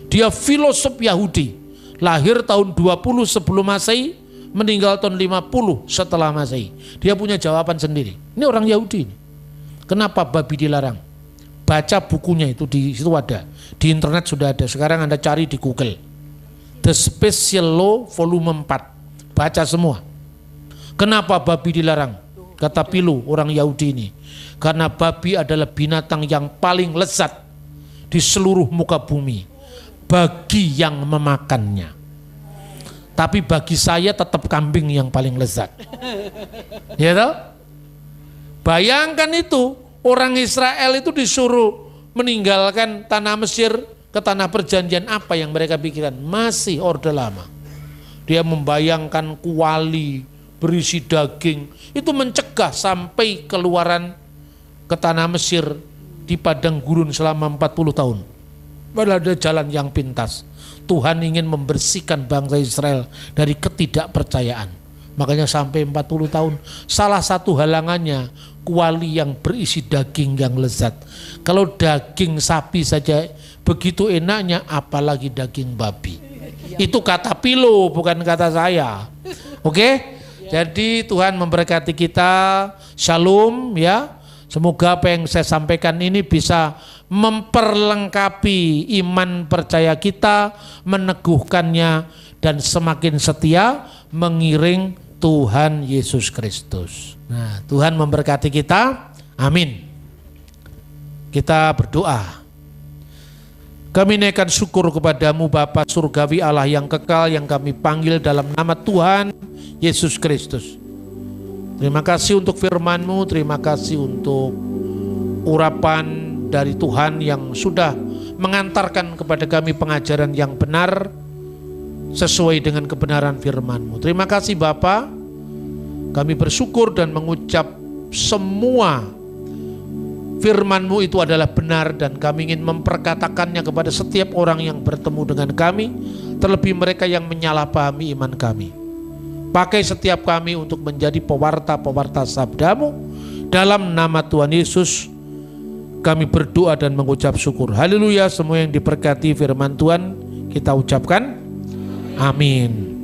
Dia filosof Yahudi, lahir tahun 20 sebelum Masehi, meninggal tahun 50 setelah Masehi. Dia punya jawaban sendiri. Ini orang Yahudi ini. Kenapa babi dilarang? Baca bukunya itu, di situ ada, di internet sudah ada. Sekarang Anda cari di Google, The Special Law Volume 4, baca semua. Kenapa babi dilarang? Kata Philo, orang Yahudi ini, karena babi adalah binatang yang paling lezat di seluruh muka bumi bagi yang memakannya. Tapi bagi saya tetap kambing yang paling lezat. Ya toh? Bayangkan itu, orang Israel itu disuruh meninggalkan tanah Mesir ke tanah perjanjian, apa yang mereka pikirkan? Masih Orde Lama. Dia membayangkan kuali berisi daging, itu mencegah sampai keluaran ke tanah Mesir di padang gurun selama 40 tahun. Padahal ada jalan yang pintas. Tuhan ingin membersihkan bangsa Israel dari ketidakpercayaan. Makanya sampai 40 tahun. Salah satu halangannya kuali yang berisi daging yang lezat. Kalau daging sapi saja begitu enaknya, apalagi daging babi. Itu kata Pilo, bukan kata saya. Oke? Jadi Tuhan memberkati kita. Shalom ya. Semoga apa yang saya sampaikan ini bisa memperlengkapi iman percaya kita, meneguhkannya, dan semakin setia mengiring Tuhan Yesus Kristus. Nah, Tuhan memberkati kita. Amin. Kita berdoa. Kami naikkan syukur kepadamu Bapa Surgawi, Allah yang kekal, yang kami panggil dalam nama Tuhan Yesus Kristus. Terima kasih untuk firman-Mu, terima kasih untuk urapan dari Tuhan yang sudah mengantarkan kepada kami pengajaran yang benar sesuai dengan kebenaran firman-Mu. Terima kasih Bapa, kami bersyukur dan mengucap semua firman-Mu itu adalah benar dan kami ingin memperkatakannya kepada setiap orang yang bertemu dengan kami, terlebih mereka yang menyalahpahami iman kami. Pakai setiap kami untuk menjadi pewarta-pewarta sabda-Mu. Dalam nama Tuhan Yesus kami berdoa dan mengucap syukur. Haleluya, semua yang diberkati firman Tuhan kita ucapkan amin.